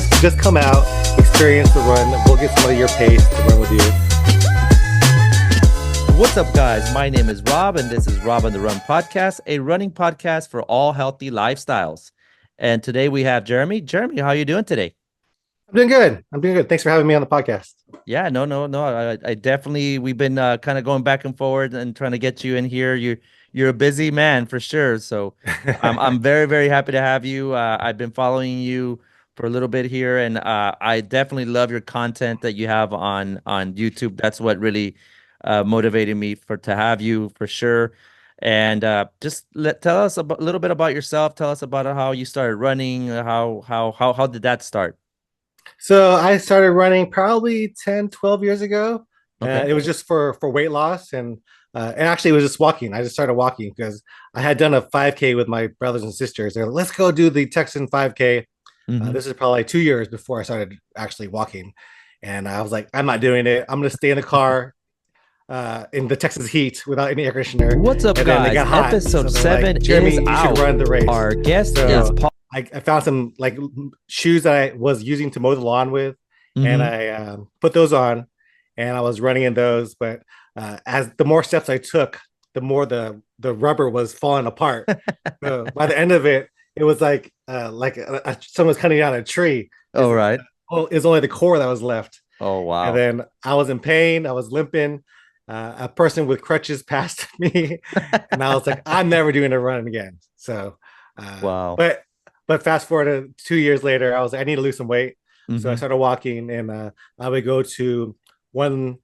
just come out, experience the run. We'll get some of your pace to run with you. What's up, guys? My name is Rob, and this is Rob on the Run podcast, a running podcast for all healthy lifestyles. And today we have Jeremy. Jeremy, how are you doing today? I'm doing good. I'm doing good. Thanks for having me on the podcast. Yeah, no. I definitely we've been kind of going back and forward and trying to get you in here. You're a busy man for sure. So I'm very very happy to have you. I've been following you for a little bit here, and I definitely love your content that you have on YouTube. That's what really motivated me to have you for sure. And tell us a little bit about yourself. Tell us about how you started running. How did that start? So I started running probably 10, 12 years ago. Okay. It was just for weight loss and actually it was just walking. I just started walking because I had done a 5K with my brothers and sisters. They're like, let's go do the Texan 5K. Hmm. This is probably 2 years before I started actually walking. And I was like, I'm not doing it. I'm going to stay in the car in the Texas heat without any air conditioner. What's up, And then they guys? got hot. Episode So they're seven like, Jeremy, is you should out. run the race. Our guest is So Paul. I found some like shoes that I was using to mow the lawn with, and Hmm. I put those on, and I was running in those. But as the more steps I took, the more the rubber was falling apart. So by the end of it, it was like someone was cutting down a tree. All right. It's only the core that was left, Oh, and wow. then I was in pain. I was limping. A person with crutches passed me, and I was like, I'm never doing a run again. So, uh, Wow. but but fast forward to 2 years later, I was like, I need to lose some weight. So I Hmm. started walking, and I would go to one,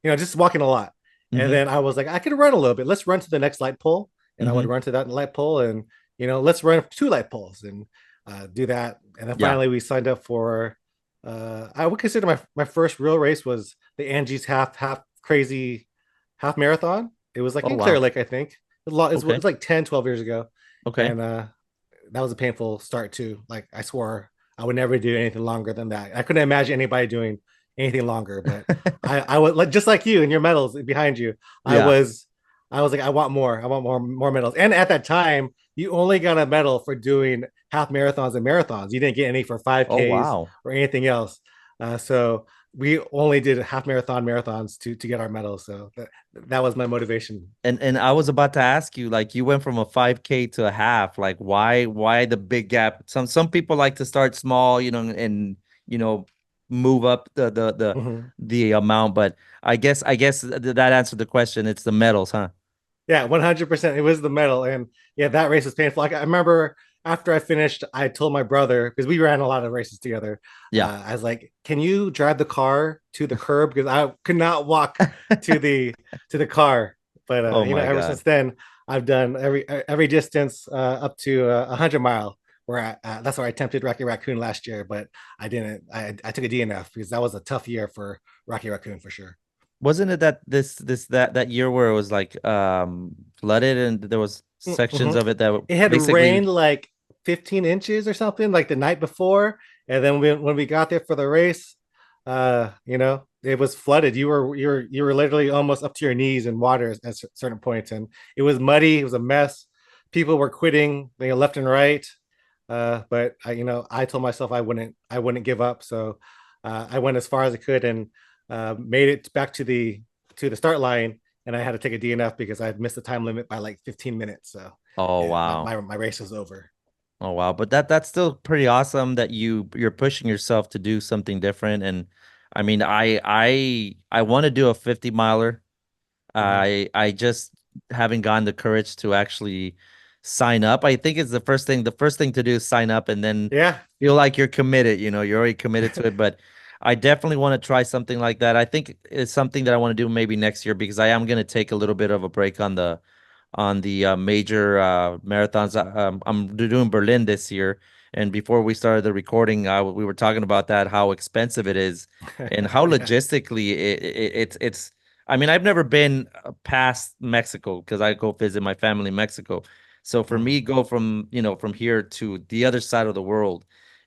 just walking a lot. And Hmm. then I was like, I could run a little bit. Let's run to the next light pole, and I would Hmm. run to that light pole, and let's run two light poles and do that. And then Yeah. finally, we signed up for. I would consider my first real race was the Angie's half crazy half marathon. It was like Oh, in Clear wow. Lake, I think. Okay. It's like 10, 12 years ago. Okay. And that was a painful start too. Like I swore I would never do anything longer than that. I couldn't imagine anybody doing anything longer, but I would like just like you and your medals behind you. I Yeah. was I was like, I want more. I want more medals. And at that time, you only got a medal for doing half marathons and marathons. You didn't get any for Oh, 5Ks wow. or anything else. So we only did half marathons to get our medals. So that was my motivation. And I was about to ask you, like, you went from a 5K to a half. Like, why the big gap? Some people like to start small, and you know, move up Mhm. the amount. But I guess that answered the question. It's the medals, huh? Yeah, 100%. It was the medal. And yeah, that race was painful. Like, I remember after I finished, I told my brother, because we ran a lot of races together. Yeah. I was like, can you drive the car to the curb? Because I could not walk to the car. But Oh my ever God. since then, I've done every distance up to 100 mile. That's where I attempted Rocky Raccoon last year, but I didn't. I took a DNF because that was a tough year for Rocky Raccoon for sure. Wasn't it that that year where it was like flooded and there was sections Mhm. of it that were It had basically. rained like 15 inches or something like the night before, and then when we got there for the race, it was flooded. You were literally almost up to your knees in water at certain points, and it was muddy. It was a mess. People were quitting, left and right. But I told myself I wouldn't give up. So I went as far as I could and made it back to the start line, and I had to take a DNF because I had missed the time limit by like 15 minutes. So Oh, yeah, my, wow. my, my race was over. Oh, wow. But that's still pretty awesome that you're pushing yourself to do something different. And I mean, I want to do a 50 miler. Mhm. I just haven't gotten the courage to actually sign up. I think it's the first thing to do is sign up and then Yeah. feel like you're committed, you're already committed to it. But I definitely want to try something like that. I think it's something that I want to do maybe next year because I am going to take a little bit of a break on the major marathons. I'm doing Berlin this year, and before we started the recording, we were talking about that, how expensive it is, and how Yeah. logistically it's. I mean, I've never been past Mexico because I go visit my family in Mexico. So for me, Mhm. go from here to the other side of the world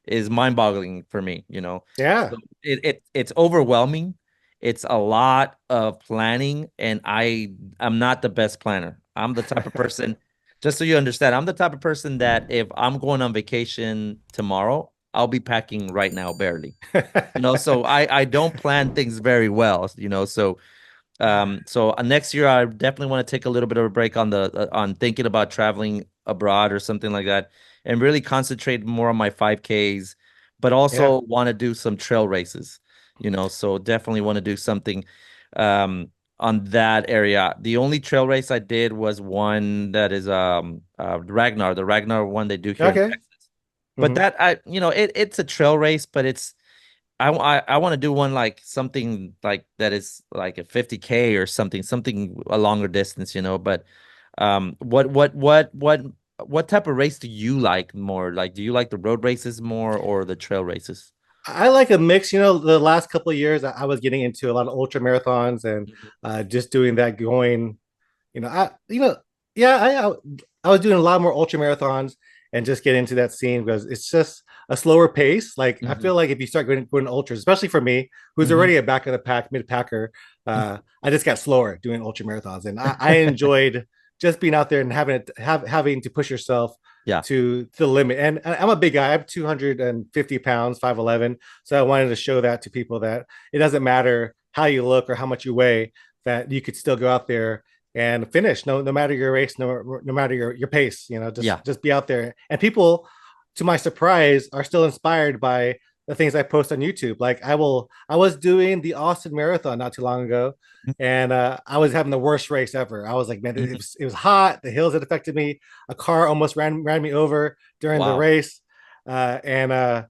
is mind-boggling for me. Yeah. So it's overwhelming. It's a lot of planning, and I'm not the best planner. I'm the type of person, just so you understand, I'm the type of person that if I'm going on vacation tomorrow, I'll be packing right now, barely. So I don't plan things very well, so next year I definitely want to take a little bit of a break on the on thinking about traveling abroad or something like that, and really concentrate more on my 5Ks, but Yeah. also want to do some trail races. So definitely want to do something um on that area. The only trail race I did was one that is the Ragnar one they do here in Okay. Texas. But Hmm. that it's a trail race, but I want to do one like something like that is like a 50K or something a longer distance, but what type of race do you like more? Like, do you like the road races more or the trail races? I like a mix. The last couple of years, I was getting into a lot of ultra marathons and Mhm. just doing that, going. Yeah, I was doing a lot more ultra marathons and just get into that scene because it's just a slower pace. Like I Mhm. feel like if you start going ultras, especially for me, who's Mhm. already a back of the pack, mid packer, I just got slower doing ultra marathons, and I enjoyed just being out there and having to push yourself Yeah. to the limit. And I'm a big guy. I'm 250 pounds, 5'11. So I wanted to show that to people that it doesn't matter how you look or how much you weigh, that you could still go out there and finish no matter your race, no matter your pace. just Yeah. just be out there. And people, to my surprise, are still inspired by the things I post on YouTube. Like I was doing the Austin Marathon not too long ago, and I was having the worst race ever. I was like, man, Mhm. it was hot. The hills had affected me. A car almost ran me over during the Wow. race, and I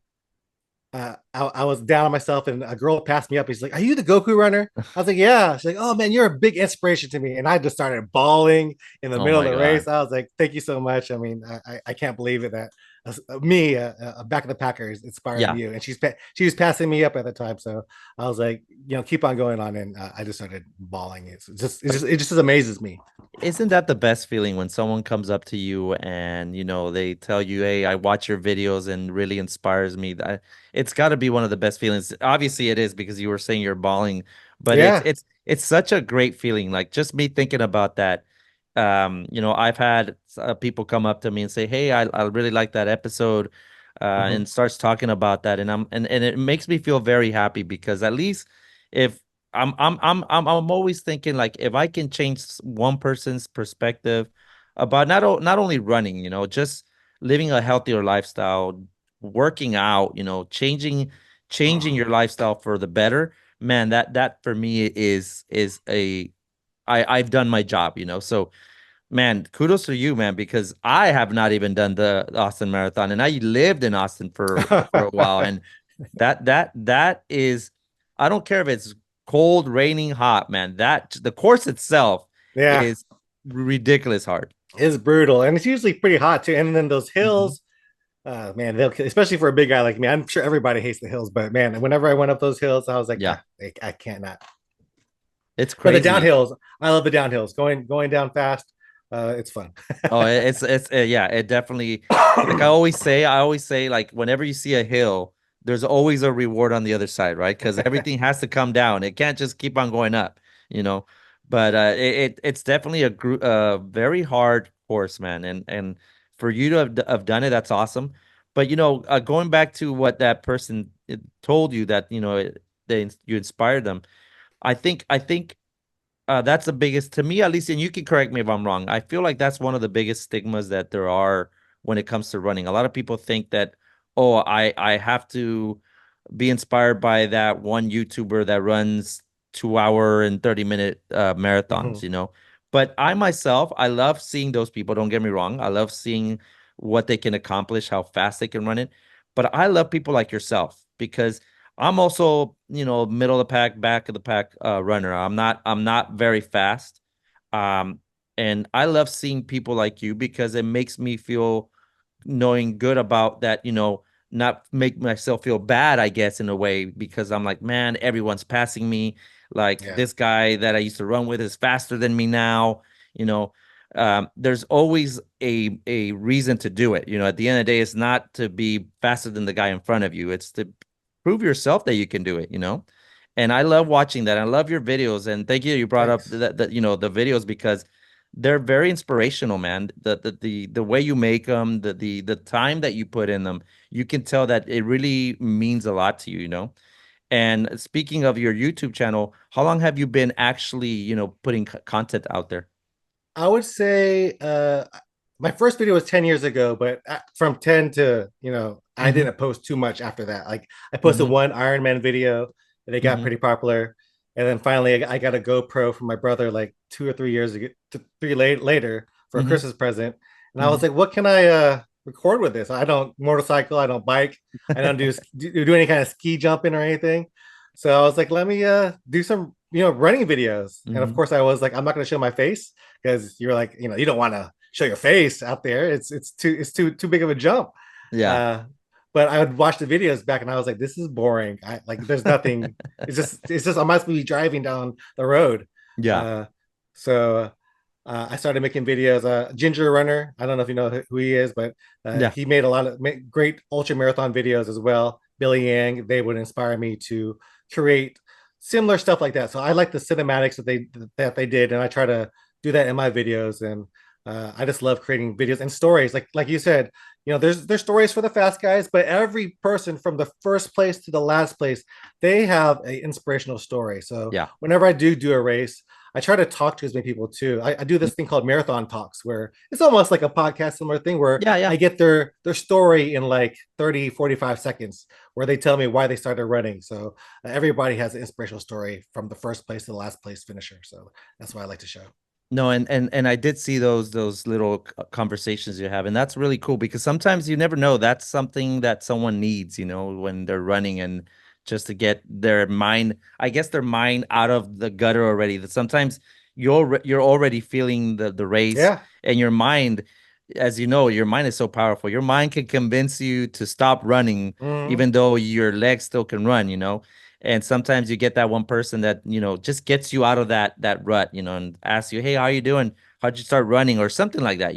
was down on myself, and a girl passed me up. He's like, "Are you the Goku runner?" I was like, "Yeah." She's like, "Oh man, you're a big inspiration to me." And I just started bawling in the Oh middle of my the God. race. I was like, "Thank you so much." I mean, I can't believe it that me, a back of the Packers, inspiring Yeah. you. And she was passing me up at the time, so I was like, keep on going on, and I just started bawling. It just amazes me. Isn't that the best feeling when someone comes up to you and they tell you, "Hey, I watch your videos and really inspires me." It's got to be one of the best feelings. Obviously, it is because you were saying you're bawling, but it's Yeah. it's it's such a great feeling. Like just me thinking about that. I've had people come up to me and say, "Hey, I really like that episode," Hmm. and starts talking about that, and it makes me feel very happy because at least if I'm always thinking like if I can change one person's perspective about not only running, just living a healthier lifestyle, working out, changing your lifestyle for the better, man, that for me is I've done my job, So man, kudos to you, man, because I have not even done the Austin Marathon, and I lived in Austin for a while, and that is, I don't care if it's cold, raining, hot, man. That the course itself Yeah. is ridiculous hard. It's brutal, and it's usually pretty hot too. And then those Mhm. hills, man, especially for a big guy like me. I'm sure everybody hates the hills, but man, whenever I went up those hills, I was like, Yeah, I can't not. it's But the crazy. downhills, I love the downhills. Going down fast, it's fun. Oh, it's yeah, it definitely. Like I always say, like whenever you see a hill, there's always a reward on the other side, right? Because everything has to come down. It can't just keep on going up, you know. But it's definitely very hard course, man. And for you to have done it, that's awesome. But going back to what that person told you that you inspired them. I think that's the biggest to me, at least, and you can correct me if I'm wrong. I feel like that's one of the biggest stigmas that there are when it comes to running. A lot of people think that, oh, I have to be inspired by that one YouTuber that runs 2 hour and 30 minute marathons, Mhm. But I myself, I love seeing those people. Don't get me wrong. I love seeing what they can accomplish, how fast they can run it. But I love people like yourself because I'm also, middle of the pack, back of the pack runner. I'm not very fast. Um, and I love seeing people like you because it makes me feel knowing good about that, not make myself feel bad, I guess, in a way, because I'm like, man, everyone's passing me. Like Yeah. this guy that I used to run with is faster than me now, you know. There's always a reason to do it. At the end of the day, it's not to be faster than the guy in front of you. It's to prove yourself that you can do it. And I love watching that. I love your videos, and thank you. You brought up Thanks. that the videos because they're very inspirational, man. The way you make them, the time that you put in them, you can tell that it really means a lot to you, you know. And speaking of your YouTube channel, how long have you been actually, putting content out there? I would say my first video was 10 years ago, but from 10 to, I Mm-hmm. didn't post too much after that. Like I posted Mm-hmm. one Iron Man video and they got Mm-hmm. pretty popular. And then finally I got a GoPro from my brother like 2 or 3 years ago, later for a Mm-hmm. Christmas present. And I was Mm-hmm. like, what can I record with this? I don't motorcycle, I don't bike, I don't do any kind of ski jumping or anything. So I was like, let me do some, running videos. And of Mm-hmm. course I was like, I'm not going to show my face because you're like, you don't want to show your face out there. It's too big of a jump. Yeah. Uh, but I would watch the videos back and I was like, this is boring. I like there's nothing. It's just I must be driving down the road. Yeah. Uh, so I started making videos. Ginger Runner, I don't know if you know who he is, but Yeah. he made a lot of great ultra marathon videos as well. Billy Yang, they would inspire me to create similar stuff like that. So I like the cinematics that they did, and I try to do that in my videos. And I just love creating videos and stories. Like you said, there's stories for the fast guys, but every person from the first place to the last place, they have an inspirational story. So Yeah. whenever I do a race, I try to talk to as many people too. I do this thing called marathon talks where it's almost like a podcast similar thing where Yeah. Yeah. I get their story in like 30, 45 seconds where they tell me why they started running. So everybody has an inspirational story from the first place to the last place finisher. So that's why I like to show. No, and I did see those little conversations you have, and that's really cool because sometimes you never know. That's something that someone needs, when they're running and just to get their mind, I guess their mind out of the gutter already. That sometimes you're already feeling the race, Yeah. and your mind, as you know, your mind is so powerful. Your mind can convince you to stop running, Mm-hmm. even though your legs still can run. And sometimes you get that one person that, just gets you out of that rut, and asks you, "Hey, how you doing? How'd you start running?" or something like that,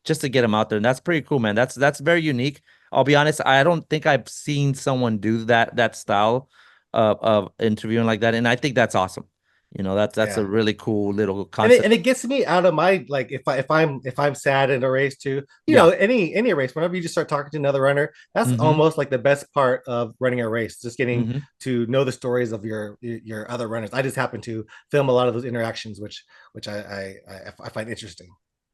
just to get them out there. And that's pretty cool, man. That's very unique. I'll be honest, I don't think I've seen someone do that style of interviewing like that, and I think that's awesome. That's a Yeah. really cool little and it, concept. and it gets me out of my like if I'm sad in a race too, Yeah. any race, whenever you just start talking to another runner, that's Mm-hmm. almost like the best part of running a race, just getting Mm-hmm. to know the stories of your other runners. I just happen to film a lot of those interactions, which I find interesting.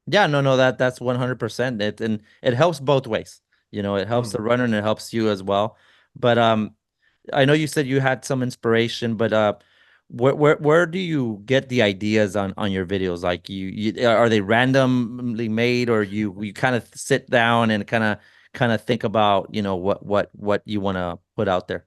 Yeah, no, that's 100%. And it helps both ways. It helps the Mm. runner and it helps you as well. But I know you said you had some inspiration, but where do you get the ideas on your videos? Like are they randomly made, or you kind of sit down and kind of think about, what you want to put out there?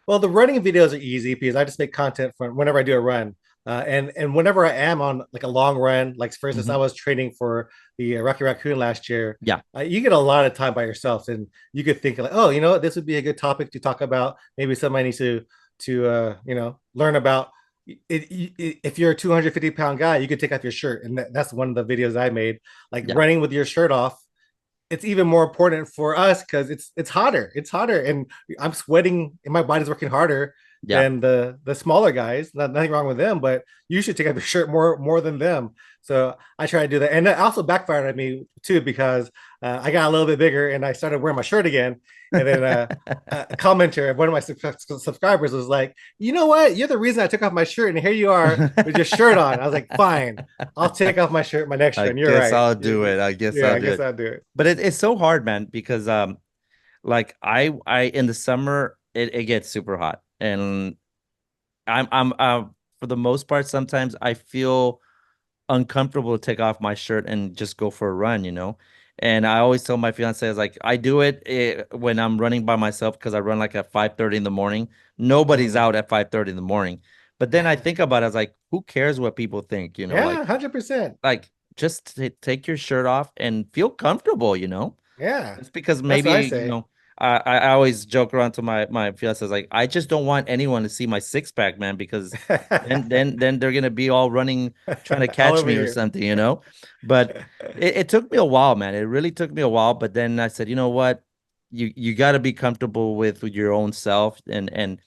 Well, the running videos are easy because I just make content from whenever I do a run. And whenever I am on like a long run, like for instance, I Hmm. was training for the Rocky Raccoon last year. Yeah. You get a lot of time by yourself, and you could think like, oh, this would be a good topic to talk about. Maybe somebody needs to learn about. If you're a 250 pound guy, you could take off your shirt, and that's one of the videos I made, like Yeah. running with your shirt off. It's even more important for us because it's hotter. It's hotter, and I'm sweating, and my body's working harder Yeah. than the smaller guys. Nothing wrong with them, but you should take off your shirt more than them. So I try to do that, and it also backfired on me too because I got a little bit bigger and I started wearing my shirt again. And then a commenter, one of my subscribers, was like, "You know what? You're the reason I took off my shirt, and here you are with your shirt on." I was like, "Fine, I'll take off my shirt my next I run. You're guess right. I'll do it. I guess Yeah, I'll I do guess it. I'll do it." But it's so hard, man, because like I in the summer it gets super hot, and I'm for the most part sometimes I feel uncomfortable to take off my shirt and just go for a run. And I always tell my fiance, I was like, I do it when I'm running by myself because I run like at 5:30 in the morning. Nobody's Mm. out at 5:30 in the morning. But then I think about it, I was like, who cares what people think? Yeah, 100%. Like just take your shirt off and feel comfortable. Yeah, It's because that's what I maybe, say. I always joke around to my fiance, like, I just don't want anyone to see my six pack, man, because then they're gonna be all running trying to All catch over me or here. something. But it took me a while, man. It really took me a while. But then I said, you know what? You got to be comfortable with your own self, and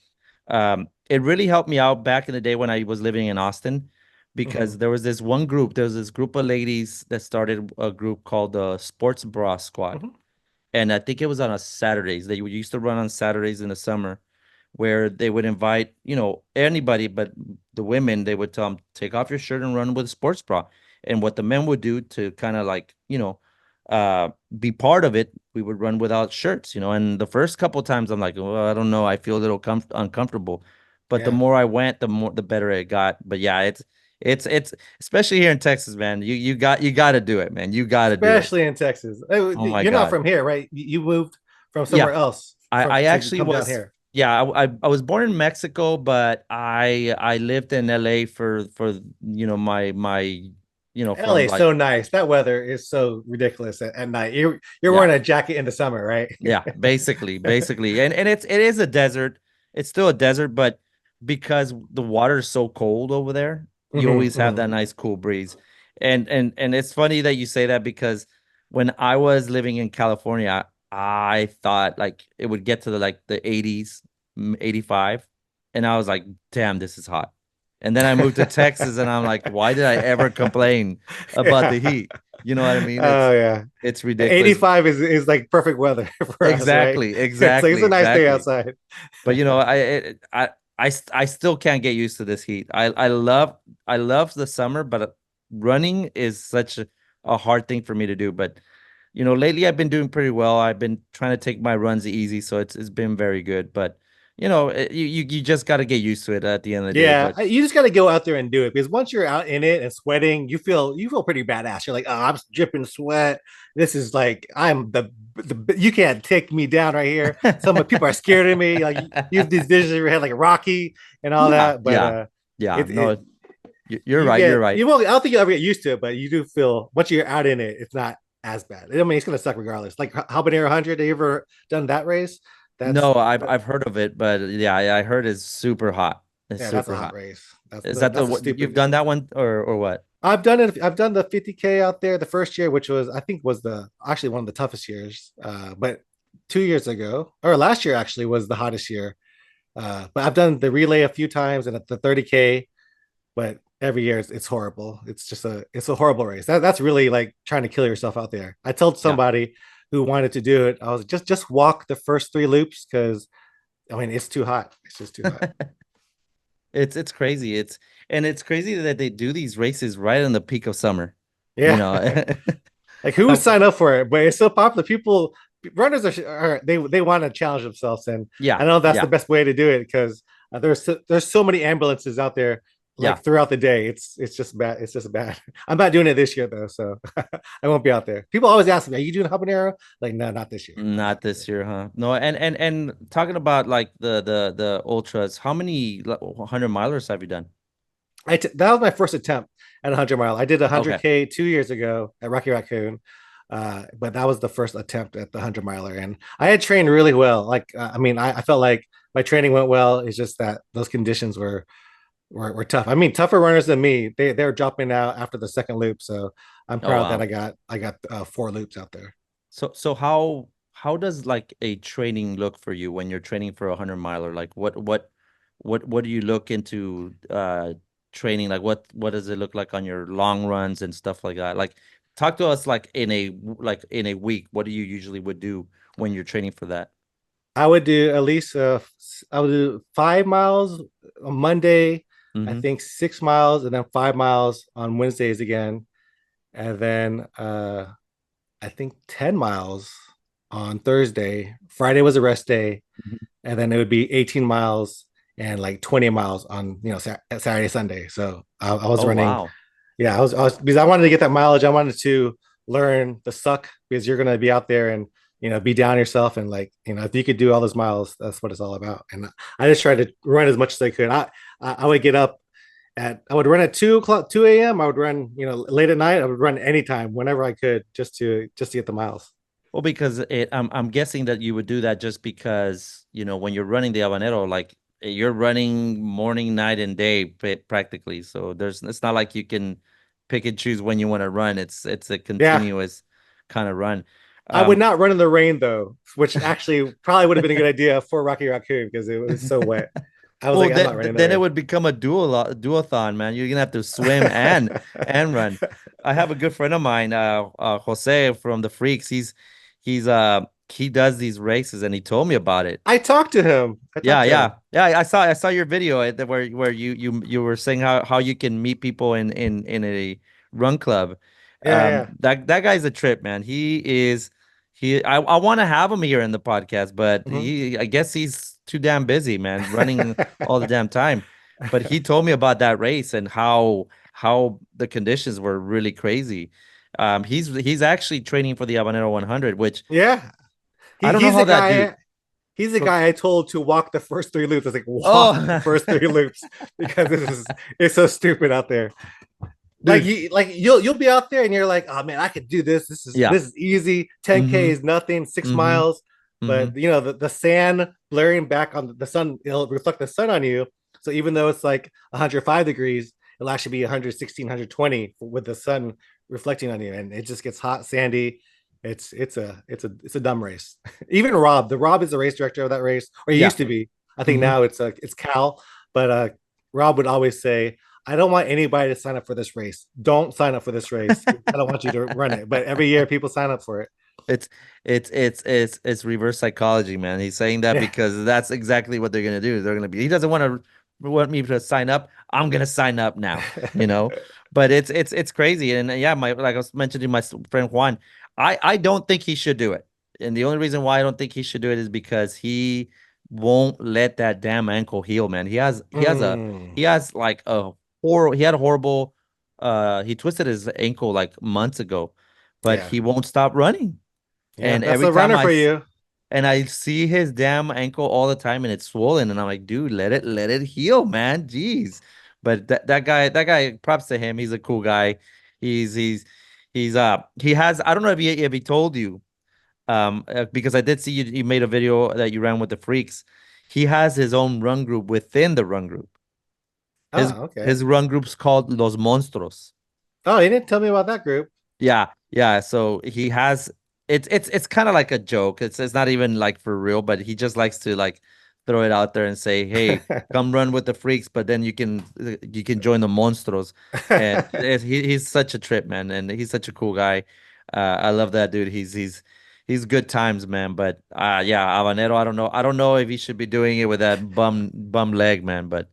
it really helped me out back in the day when I was living in Austin. because Hmm. there was this group of ladies that started a group called the Sports Bra Squad. Hmm. And I think it was on a Saturdays. They used to run on Saturdays in the summer, where they would invite, anybody, but the women, they would tell them, take off your shirt and run with a sports bra. And what the men would do to kind of like, be part of it, we would run without shirts, And the first couple of times I'm like, well, I don't know, I feel a little uncomfortable. But the Yeah, more I went, the better it got. But yeah, it's especially here in Texas, man. You got to do it, man. You got to do it. especially in Texas. Oh my You're not God. from here, right? You moved from Yeah, somewhere else I so you can actually come down was, here. yeah, I was born in Mexico, but I lived in LA for LA from is like, so nice. That weather is so ridiculous at night. You're yeah, wearing a jacket in the summer, right? yeah, basically. And it is a desert. It's still a desert, but because the water is so cold over there, you Hmm. always have Hmm. that nice cool breeze. And it's funny that you say that because when I was living in California, I thought like it would get to the 80s, 85, and I was like, damn, this is hot. And then I moved to Texas and I'm like, why did I ever complain about Yeah. the heat? You know what I mean? Oh yeah. It's ridiculous. 85 is like perfect weather for us, right? Exactly, It's like it's exactly, a nice day exactly. outside. But I still can't get used to this heat. I love the summer, but running is such a hard thing for me to do. But lately I've been doing pretty well. I've been trying to take my runs easy, so it's been very good. But you just got to get used to it at the end of the day. Yeah, But you just got to go out there and do it because once you're out in it and sweating, you feel pretty badass. You're like, oh, I'm dripping sweat. This is like I'm the you can't take me down right here. Some people are scared of me. Like you have these visions in your head like Rocky and all yeah, that, but yeah, yeah. it No, it you're you right. You're get right. you won't. I don't think you'll ever get used to it, but you do feel once you're out in it, it's not as bad. I mean, it's gonna suck regardless. Like Habanero 100. Have you ever done that race? That's No, I've heard of it, but yeah, I heard it's super hot. It's yeah, that's super a hot hot. race. That's Is the that the that's a what stupid. you've done that one or what? I've done it. I've done the 50K out there the first year, which was I think was the actually one of the toughest years. But 2 years ago or last year actually was the hottest year. But I've done the relay a few times and at the 30K. But every year it's horrible. It's a horrible race. That's really like trying to kill yourself out there. I told Yeah. somebody who wanted to do it, I was just walk the first three loops because I mean it's too hot. It's just too hot. It's crazy. It's crazy that they do these races right in the peak of summer. You Yeah. know. Like who would Um, sign up for it? But it's so popular. People runners are they want to challenge themselves, and yeah, I know that's the yeah, best way to do it because there's so many ambulances out there yeah. like throughout the day. It's just bad. It's just bad. I'm not doing it this year though, so I won't be out there. People always ask me, "Are you doing habanero?" Like, no, not this year. Not Not this this year, huh? No, and talking about like the ultras, how many 100 milers have you done? That was my first attempt at 100 mile. I did a Okay. 100K 2 years ago at Rocky Raccoon, but that was the first attempt at the 100 miler, and I had trained really well. Like, I mean, I felt like my training went well. It's just that those conditions were tough. I mean, tougher runners than me. They're dropping out after the second loop, so I'm Oh proud that wow. I got 4 loops out there. So how does like a training look for you when you're training for 100 miler? Like what do you look into training? Like what does it look like on your long runs and stuff like that? Like talk to us like in a week. What do you usually would do when you're training for that? I would do at least I would do 5 miles on Monday. I Mm-hmm. think 6 miles, and then 5 miles on Wednesdays again, and then I think 10 miles on Thursday. Friday was a rest day, and then it would be 18 miles and like 20 miles on Saturday, Sunday. So I was Oh running. wow. Yeah, I was because I wanted to get that mileage. I wanted to learn the suck because you're gonna be out there and be down yourself and like if you could do all those miles, that's what it's all about. And I just tried to run as much as I could. I would get up I would run at 2 o'clock, 2 a.m. I would run, late at night. I would run anytime, whenever I could, just to get the miles. Well, because I'm guessing that you would do that just because, when you're running the habanero, like you're running morning, night, and day practically. So it's not like you can pick and choose when you want to run. It's a Yeah, continuous kind of run. I would Um, not run in the rain though, which actually probably would have been a good idea for Rocky Raccoon because it was so wet. I was Well, like, I'm not running that then it race. would become a duathon, man. You're gonna have to swim and run. I have a good friend of mine, Jose from the Freaks. He does these races, and he told me about it. I talked to him. I Yeah, talked to him. yeah, yeah. I saw your video where you were saying how you can meet people in a run club. Yeah, yeah. That guy's a trip, man. I want to have him here in the podcast, but Mhm. I guess he's too damn busy, man, running all the damn time. But he told me about that race and how the conditions were really crazy. He's actually training for the Habanero 100, which Yeah. I don't know He's how the that dude. guy. He's the guy I told to walk the first three loops. I was like, walk the Oh, first three loops because it's so stupid out there. dude. You'll be out there and you're like, oh man, I could do this. Yeah. This is easy. 10K Mm-hmm. is nothing, six Mm-hmm. miles. Mm-hmm. But the sand blaring back on the sun, it'll reflect the sun on you. So even though it's like 105 degrees, it'll actually be 116, 120 with the sun reflecting on you, and it just gets hot, sandy. It's a dumb race. Even Rob is the race director of that race, or he Yeah. used to be. I think Mm-hmm. now it's Cal, but Rob would always say, I don't want anybody to sign up for this race. Don't sign up for this race. I don't want you to run it. But every year people sign up for it. It's it's reverse psychology, man. He's saying that Yeah. because that's exactly what they're gonna do. They're gonna be. He doesn't want me to sign up. I'm gonna sign up now, you know. But it's crazy, and yeah, my like I was mentioning my friend Juan. I don't think he should do it, and the only reason why I don't think he should do it is because he won't let that damn ankle heal, man. Mm, He has like a horrible. He had a horrible. He twisted his ankle like months ago, but yeah. he won't stop running. Yeah. And That's every a time runner for you. I see his damn ankle all the time and it's swollen and I'm like, dude, let it heal, man. Jeez. But that guy, props to him. He's a cool guy. He has I don't know if he told you because I did see you made a video that you ran with the freaks. He has his own run group within the run group. His Oh, okay. his run group's called Los Monstros. Oh, he didn't tell me about that group. Yeah, yeah. So he has it's kind of like a joke. It's not even like for real, but he just likes to like throw it out there and say, "Hey, come run with the freaks," but then you can join the monstros. And he's such a trip, man, and he's such a cool guy. I love that dude. He's good times, man. But yeah, Habanero, I don't know if he should be doing it with that bum leg, man. But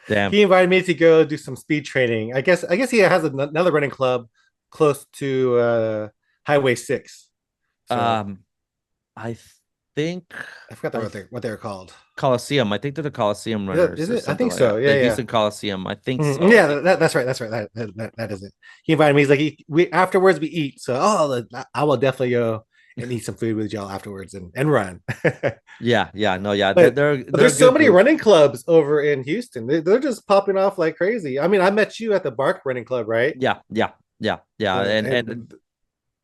damn. He invited me to go do some speed training. I guess he has another running club close to Highway 6. So Um, I think. I forgot I what they're called. Coliseum. I think they're the Coliseum Is runners or it? I something think like so. that. Yeah, The yeah. Houston Coliseum. I think Mhm. so. I Yeah, think. that's right. That's right. That is it. He invited me. He's like, we afterwards we eat. So, I will definitely go and eat some food with y'all afterwards and run. Yeah, yeah, no, yeah. but but They're a there's so good many group. running clubs over in Houston. They're just popping off like crazy. I mean, I met you at the Bark Running Club, right? Yeah, yeah, yeah, yeah. And And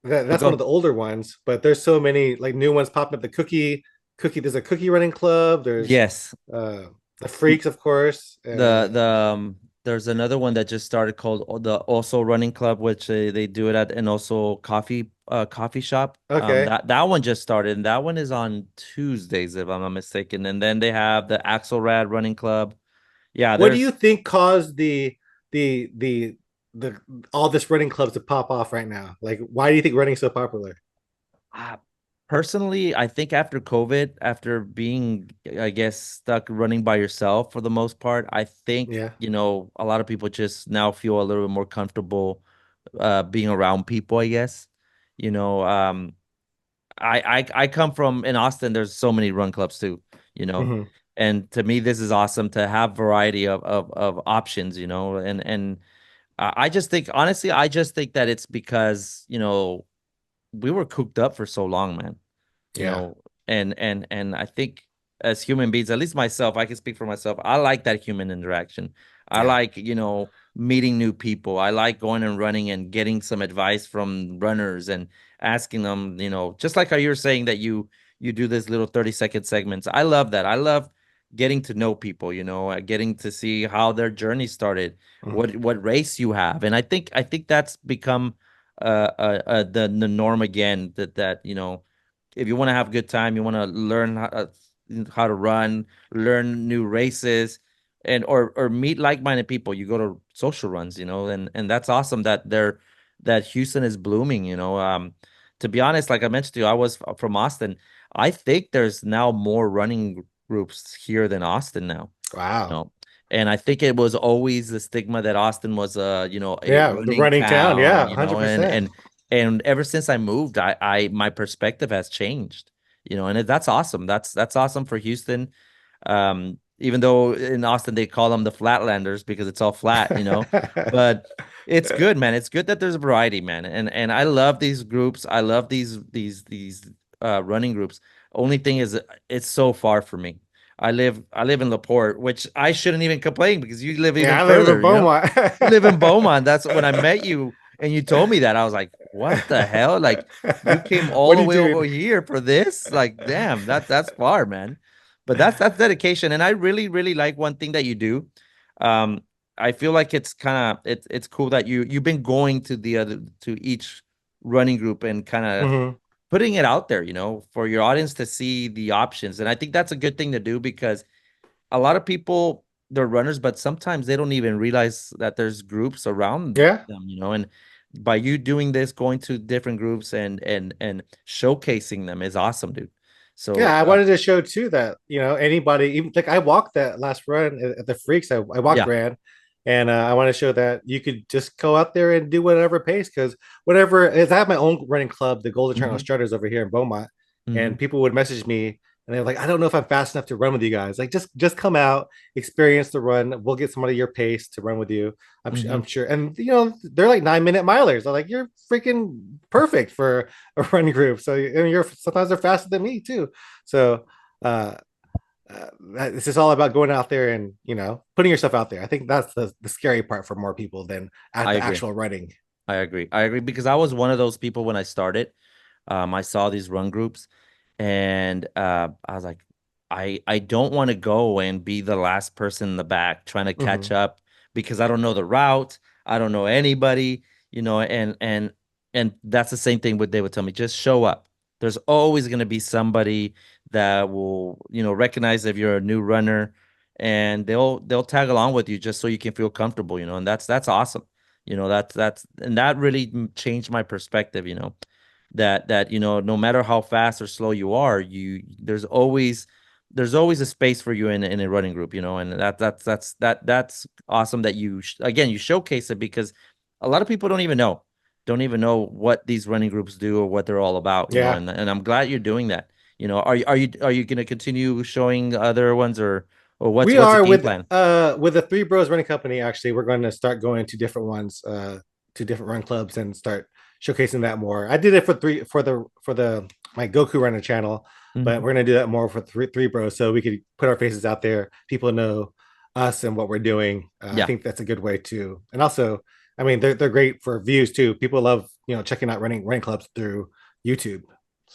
that's one of go. the older ones. But there's so many like new ones popping up. The cookie. There's a cookie running club. There's Yes. uh the Freaks, of course, and There's another one that just started called the Also Running Club, which they do it at an also coffee shop. okay. That one just started, and that one is on Tuesdays, if I'm not mistaken. And then they have the Axelrad Running Club. Yeah, What do you there's think caused the the the all this running clubs to pop off right now? Like, why do you think running's so popular? Uh, personally, I think after COVID, after being, I guess, stuck running by yourself for the most part, I think, Yeah. a lot of people just now feel a little bit more comfortable being around people, I guess. You know, I come from in Austin, there's so many run clubs too, you know. Hmm. And to me, this is awesome to have variety of options, and I just think honestly, I just think that it's because, we were cooped up for so long, man. You Yeah. know, and I think as human beings, at least myself, I can speak for myself. I like that human interaction. I Yeah. like, meeting new people. I like going and running and getting some advice from runners and asking them, just like how you're saying that you do this little 30-second segments. I love that. I love getting to know people, getting to see how their journey started, Mhm. what race you have. And I think that's become the norm again, that if you want to have a good time, you want to learn how to run, learn new races, and or meet like-minded people. You go to social runs, and that's awesome that Houston is blooming. To be honest, like I mentioned to you, I was from Austin. I think there's now more running groups here than Austin now. you Wow. know. And I think it was always the stigma that Austin was a Yeah, the running running town. town, Yeah, and 100%. ever since I moved, I my perspective has changed, and that's awesome. That's awesome for Houston. Even though in Austin they call them the Flatlanders because it's all flat. But it's good, man. It's good that there's a variety, man. And I love these groups. I love these running groups. Only thing is it's so far for me. I live in LaPorte, which I shouldn't even complain because you live even Yeah, I live in further. Beaumont. You live in Beaumont. That's when I met you and you told me that. I was like, what the hell? Like you came all What are the you way over doing? here for this? Like, damn, that's far, man. But that's dedication. And I really, really like one thing that you do. Um, I feel like it's kind of it's cool that you've been going to each running group and kind of Hmm. putting it out there, for your audience to see the options. And I think that's a good thing to do because a lot of people they're runners, but sometimes they don't even realize that there's groups around Yeah. them. And by you doing this, going to different groups and showcasing them is awesome, dude. Yeah, So I wanted to show too that anybody, even like I walked that last run at the Freaks. I walked yeah. ran, and I want to show that you could just go out there and do whatever pace because whatever is. I have my own running club, the Golden Triangle Hmm. Strutters over here in Beaumont, Hmm. and people would message me and they're like, I don't know if I'm fast enough to run with you guys. Like just come out, experience the run. We'll get somebody your pace to run with you. I'm Hmm. sure, and they're like 9 minute milers. They're like you're freaking perfect for a running group. So and you're sometimes they're faster than me too. So uh, this is all about going out there and putting yourself out there. I think that's the scary part for more people than at I the agree. actual running. I agree because I was one of those people when I started. I saw these run groups, and I was like, I don't want to go and be the last person in the back trying to catch Hmm. up because I don't know the route, I don't know anybody. And that's the same thing what they would tell me. Just show up. There's always going to be somebody that will recognize if you're a new runner, and they'll tag along with you just so you can feel comfortable. And that's awesome. And that really changed my perspective. That no matter how fast or slow you are, there's always a space for you in a running group. And that's awesome that again you showcase it because a lot of people don't even know what these running groups do or what they're all about. Yeah, And I'm glad you're doing that. Are you going to continue showing other ones, or what's we what's the are game plan? with the Three Bros Running Company. Actually, we're going to start going to different ones, to different run clubs, and start showcasing that more. I did it for the my GokuRunner channel, but Mhm. we're going to do that more for Three Bros, so we could put our faces out there. People know us and what we're doing. I Yeah. think that's a good way to, and also, I mean, they're great for views too. People love checking out running clubs through YouTube.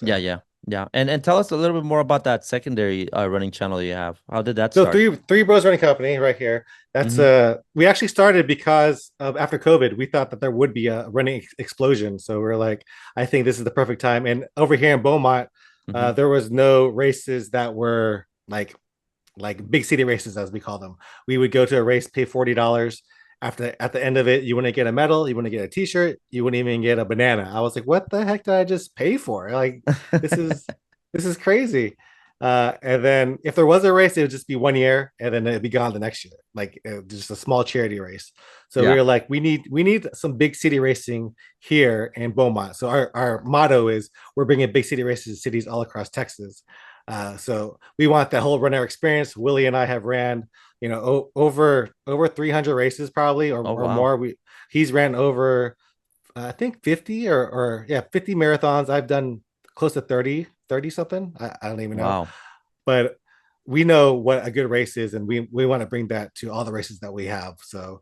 Yeah, So yeah, yeah. And tell us a little bit more about that secondary running channel you have. How did that So start? three bros running company right here. That's Hmm. we actually started because of after COVID, we thought that there would be a running explosion. So we're like, I think this is the perfect time. And over here in Beaumont, Hmm. there was no races that were like big city races as we call them. We would go to a race, pay $40. After at the end of it, you wouldn't get a medal, you wouldn't get a t-shirt, you wouldn't even get a banana. I was like, what the heck did I just pay for? Like this is this is crazy. And then if there was a race, it would just be 1 year and then it'd be gone the next year, like just a small charity race. So we Yeah. were like, we need some big city racing here in Beaumont. So our motto is we're bringing big city races to cities all across Texas. So we want that whole runner experience. Willie and I have ran, over 300 races probably Oh, or wow. more. He's ran over I think 50 or yeah 50 marathons. I've done close to 30 something. I don't even know, Wow. but we know what a good race is, and we want to bring that to all the races that we have. So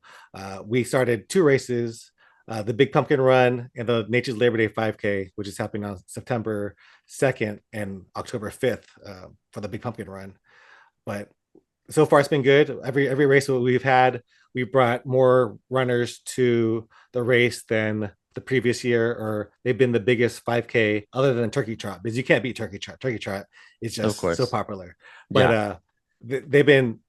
we started two races, the Big Pumpkin Run and the Nature's Labor Day 5K, which is happening on September 2nd and October 5th, for the Big Pumpkin Run. But so far it's been good. Every race that we've had, we brought more runners to the race than the previous year, or they've been the biggest 5K other than Turkey Trot, because you can't beat Turkey Trot. Turkey Trot is Of just so course. popular. But Yeah. they've been,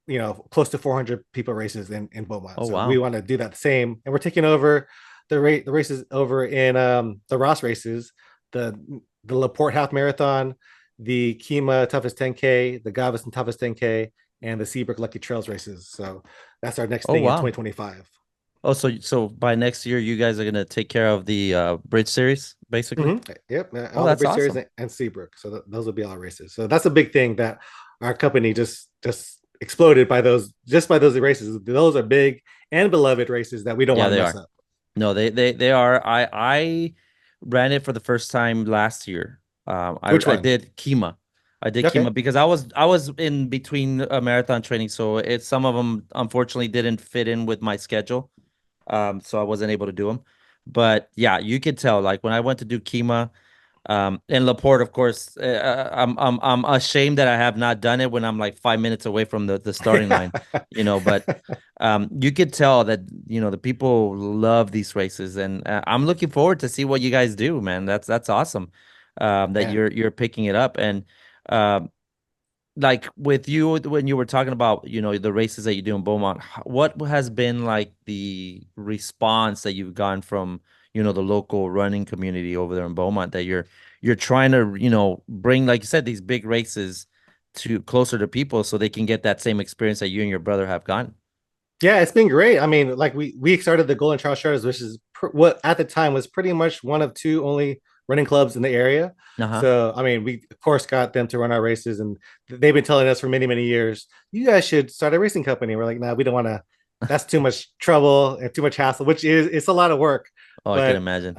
close to 400 people races in Beaumont. Oh, So we wow. want to do that the same, and we're taking over the races over in the Ross races, the the Laporte Half Marathon, the Kima Toughest 10K, the Galveston Toughest 10K, and the Seabrook Lucky Trails races. So that's our next Oh, thing in wow. 2025. Oh, so by next year, you guys are gonna take care of the bridge series, basically. Yep, Oh, all the that's bridge series awesome. and Seabrook. So those will be all races. So that's a big thing that our company just exploded by those races. Those are big and beloved races that we don't Yeah, want to they mess are. up. No, they are. I ran it for the first time last year. Which I one? did Kima. I did Okay. Kima because I was in between marathon training, so it some of them unfortunately didn't fit in with my schedule. So I wasn't able to do them. But yeah, you could tell like when I went to do Kima, and Laporte, of course, I'm ashamed that I have not done it when I'm like 5 minutes away from the starting line, but you could tell that the people love these races, and I'm looking forward to see what you guys do, man. That's awesome. That Yeah. you're picking it up, and um like with you when you were talking about the races that you do in Beaumont, what has been like the response that you've gotten from the local running community over there in Beaumont, that you're trying to bring, like you said, these big races to closer to people so they can get that same experience that you and your brother have gotten. Yeah, it's been great. I mean, like we started the Golden Child Shutters, which is what at the time was pretty much one of two only running clubs in the area. Uh-huh. So, I mean, we of course got them to run our races, and they've been telling us for many, many years, you guys should start a racing company. We're like, nah, we don't want to. That's too much trouble and too much hassle, which is it's a lot of work. Oh, I can But imagine.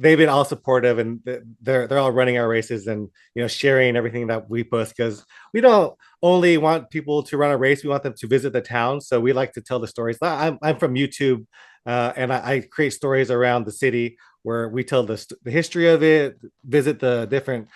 they've been all supportive, and they're all running our races, and sharing everything that we post, because we don't only want people to run a race, we want them to visit the town. So we like to tell the stories. I'm from YouTube, and I create stories around the city where we tell the history of it, visit the different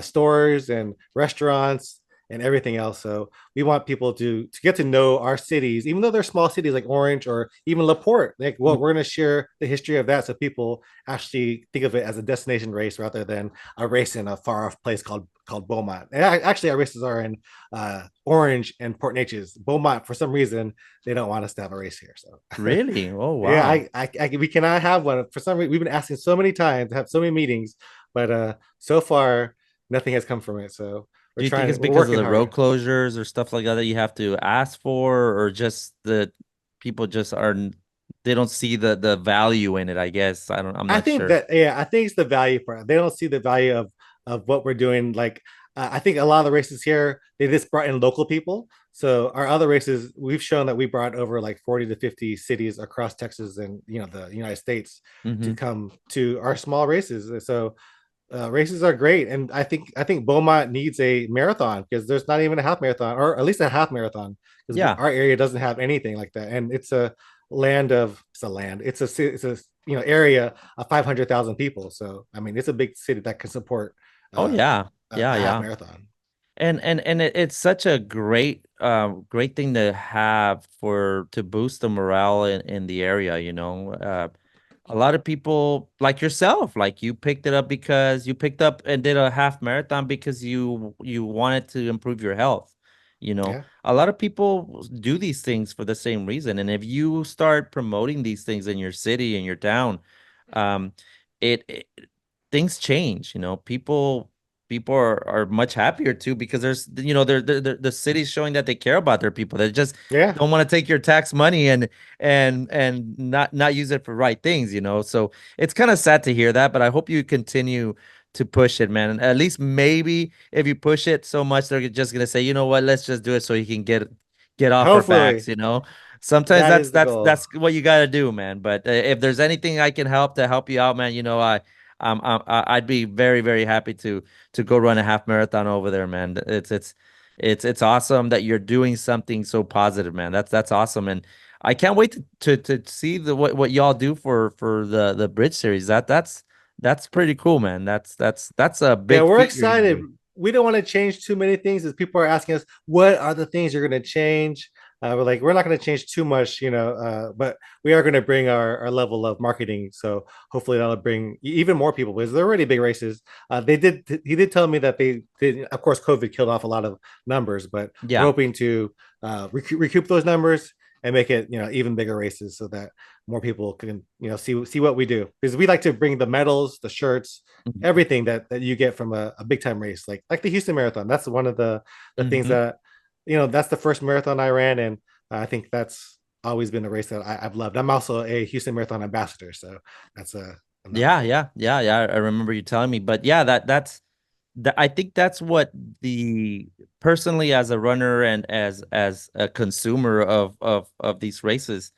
stores and restaurants and everything else. So we want people to get to know our cities, even though they're small cities like Orange or even Laporte. Like, well, Mm. we're going to share the history of that, so people actually think of it as a destination race rather than a race in a far off place called Beaumont. And actually, our races are in Orange and Port Neches. Beaumont, for some reason, they don't want us to have a race here. So Really? Oh, yeah, wow. we cannot have one for some reason. We've been asking so many times to have so many meetings, but so far nothing has come from it. So Do you think it's we're because of working the road hard. closures or stuff like that that you have to ask for, or just that people just are they don't see the value in it, I guess. I'm I not think sure. that yeah, I think it's the value part. They don't see the value of what we're doing. Like I think a lot of the races here, they just brought in local people. So our other races, we've shown that we brought over like 40 to 50 cities across Texas and the United States to Hmm. come to our small races. So races are great, and I think Beaumont needs a marathon, because there's not even a half marathon, or at least a half marathon, because Yeah. our area doesn't have anything like that, and it's a area of 500,000 people. So I mean, it's a big city that can support Oh, uh, yeah. Yeah, a half yeah. marathon. And it's such a great thing to have for to boost the morale in the area, a lot of people like yourself, like you picked it up because you picked up and did a half marathon because you wanted to improve your health. Yeah, A lot of people do these things for the same reason. And if you start promoting these things in your city, in your town, um, it things change. People are much happier too because there's the city's showing that they care about their people. They just yeah. don't want to take your tax money and not use it for right things. So it's kind of sad to hear that, but I hope you continue to push it, man. And at least maybe if you push it so much, they're just gonna say, you know what, let's just do it so he can get off our backs. Hopefully, Sometimes that that's is the that's goal. that's what you gotta do, man. But if there's anything I can help to help you out, man, I'd be very, very happy to go run a half marathon over there, man. It's awesome that you're doing something so positive, man. That's awesome, and I can't wait to see what y'all do for the bridge series. That's pretty cool, man. That's a Yeah, big we're feat you're gonna excited. do. We don't want to change too many things, as people are asking us, what are the things you're going to change? we're like, we're not going to change too much, but we are going to bring our level of marketing. So hopefully that'll bring even more people because they're already big races. He did tell me that they did, of course, COVID killed off a lot of numbers, but we're Yeah. hoping to recoup those numbers and make it, even bigger races so that more people can, see what we do because we like to bring the medals, the shirts, everything that you get from a big time race like the Houston Marathon. That's one of the things Mm-hmm. that that's the first marathon I ran, and I think that's always been a race that I've loved. I'm also a Houston Marathon ambassador, so that's another Yeah, thing. yeah, yeah, yeah. I remember you telling me, but yeah, I think that's what the personally as a runner and as a consumer of these races,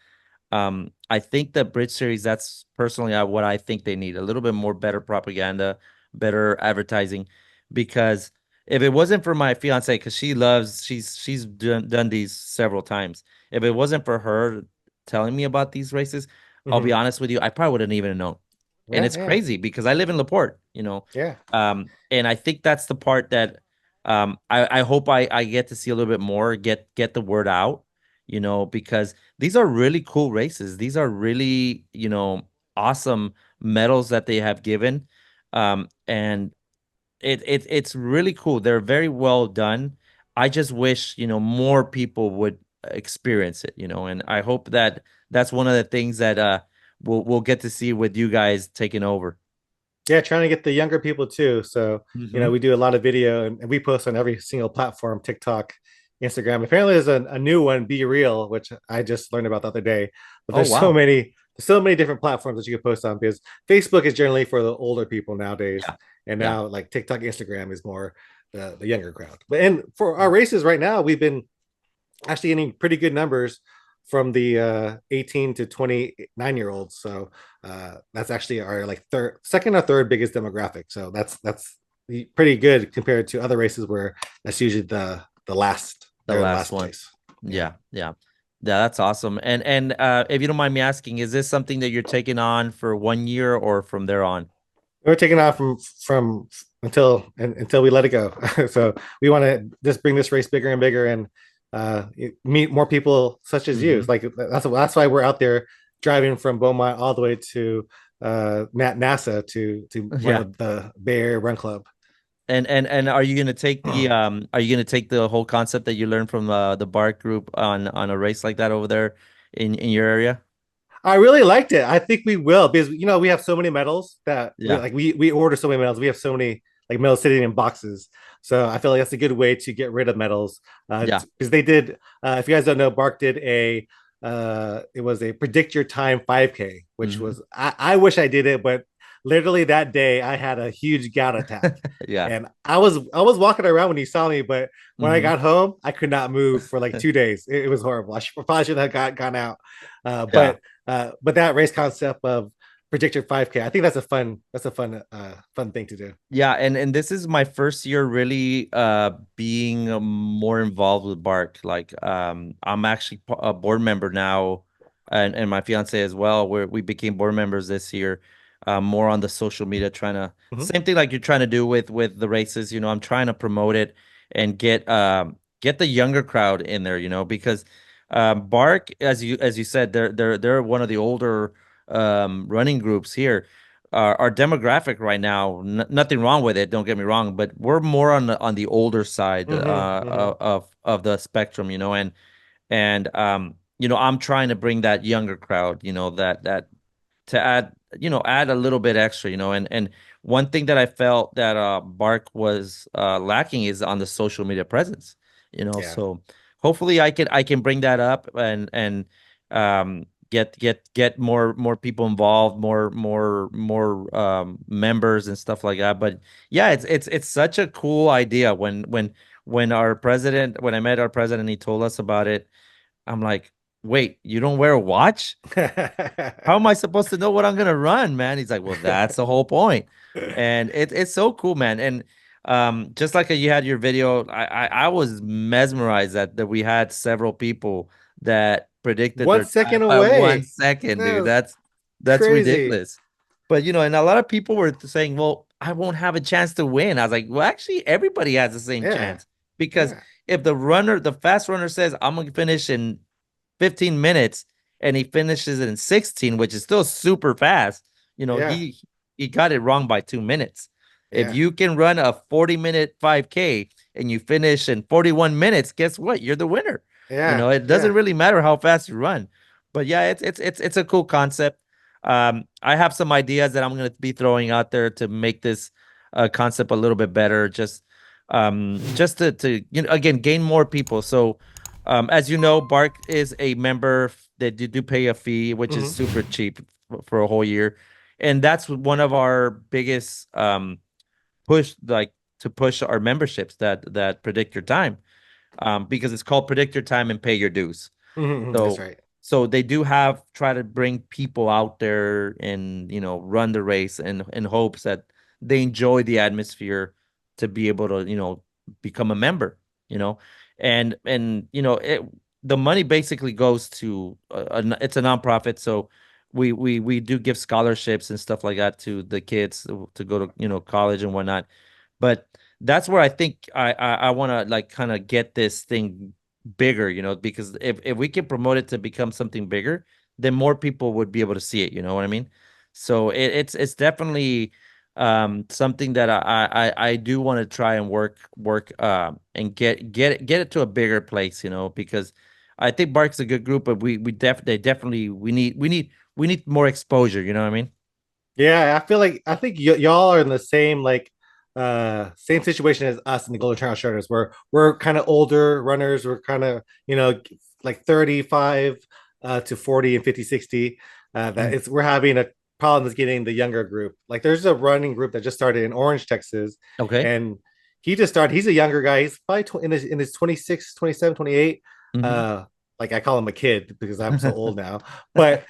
I think the Bridge Series, that's personally what I think they need a little bit more better propaganda, better advertising, because if it wasn't for my fiance, because she's done these several times. If it wasn't for her telling me about these races, I'll be Hmm. honest with you, I probably wouldn't even known. And Yeah, it's yeah, crazy because I live in LaPorte, you know. yeah. And I think that's the part that I hope I get to see a little bit more, get the word out, because these are really cool races. These are really, awesome medals that they have given. And it's really cool. They're very well done. I just wish, more people would experience it, and I hope that that's one of the things that we'll get to see with you guys taking over. Yeah, trying to get the younger people too. So, Hmm. we do a lot of video and we post on every single platform, TikTok, Instagram. Apparently there's a new one, Be Real, which I just learned about the other day. But Oh, wow. there's so many different platforms that you can post on because Facebook is generally for the older people nowadays. Yeah. And Yeah. now like TikTok, Instagram is more the younger crowd. But and for our races right now, we've been actually getting pretty good numbers from the 18 to 29 year olds. So that's actually our like second or third biggest demographic. So that's pretty good compared to other races where that's usually the last The they're in last last one. place. Yeah. Yeah. Yeah. Yeah, that's awesome. And if you don't mind me asking, is this something that you're taking on for 1 year or from there on? We're taking off from until we let it go. So we want to just bring this race bigger and bigger and meet more people such as you. Hmm. It's like that's why we're out there driving from Beaumont all the way to NASA to run Yeah. the Bay Area Run Club. And are you gonna take the whole concept that you learned from the BART group on a race like that over there in your area? I really liked it. I think we will because we have so many medals that Yeah. we order so many medals. We have so many like medals sitting in boxes. So I feel like that's a good way to get rid of medals. Yeah. Because they did. If you guys don't know, Bark did a. It was a predict your time 5K, which Hmm. was I wish I did it, but literally that day I had a huge gout attack, Yeah. and I was walking around when he saw me, but when I Hmm. got home I could not move for like 2 days. It was horrible. Probably should have gone out. Uh, Yeah. but but that race concept of predictor 5K, I think that's a fun thing to do. Yeah, and this is my first year really being more involved with Bark. Like I'm actually a board member now, and my fiance as well, where we became board members this year. More on the social media, trying to Mhm. same thing like you're trying to do with the races. I'm trying to promote it and get the younger crowd in there. Because Bark, as you said, they're one of the older running groups here. Our demographic right now, nothing wrong with it, don't get me wrong, but we're more on the older side Mhm. Mhm. of the spectrum, and I'm trying to bring that younger crowd, that to add a little bit extra, and one thing that I felt that Bark was lacking is on the social media presence, Yeah. so hopefully I can bring that up and get more people involved, more members and stuff like that. But yeah, it's such a cool idea when I met our president, he told us about it. I'm like, wait, you don't wear a watch? How am I supposed to know what I'm gonna run, man? He's like, well, that's the whole point. And it's so cool, man. And just like you had your video, I was mesmerized that we had several people that predicted One their second time by one away. second, dude. That's That's crazy. ridiculous. But and a lot of people were saying, well, I won't have a chance to win. I was like, well, actually, everybody has the same Yeah. chance because Yeah. if the fast runner says I'm gonna finish in 15 minutes and he finishes it in 16, which is still super fast, Yeah, he got it wrong by 2 minutes. If yeah, you can run a 40-minute 5K and you finish in 41 minutes, guess what? You're the winner. yeah, It doesn't yeah. really matter how fast you run. But yeah, it's a cool concept. I have some ideas that I'm going to be throwing out there to make this concept a little bit better. Just to again gain more people. So, as you know, Bark is a member that you do pay a fee, which is Hmm. super cheap for a whole year, and that's one of our biggest push, like to push our memberships that predict your time, because it's called predict your time and pay your dues. Hmm. That's So right. so they do have try to bring people out there and run the race in hopes that they enjoy the atmosphere to be able to become a member, you know, and the money basically goes to it's a nonprofit, so we do give scholarships and stuff like that to the kids to go to college and whatnot. But that's where I think I want to like kind of get this thing bigger, because if we can promote it to become something bigger, then more people would be able to see it. You know what I mean? So it's definitely something that I do want to try and work and get it to a bigger place, because I think Bark's a good group, but they definitely we need more exposure. You know what I mean? Yeah, I think y'all are in the same same situation as us in the Golden Trail Shredders, where we're kind of older runners. We're kind of, like 35 to 40 and 50, 60. That Mhm. it's we're having a problem is getting the younger group. Like there's a running group that just started in Orange, Texas, Okay. and he just started. He's a younger guy. He's probably in his 26, 27, 28. Hmm. Like I call him a kid because I'm so old now. But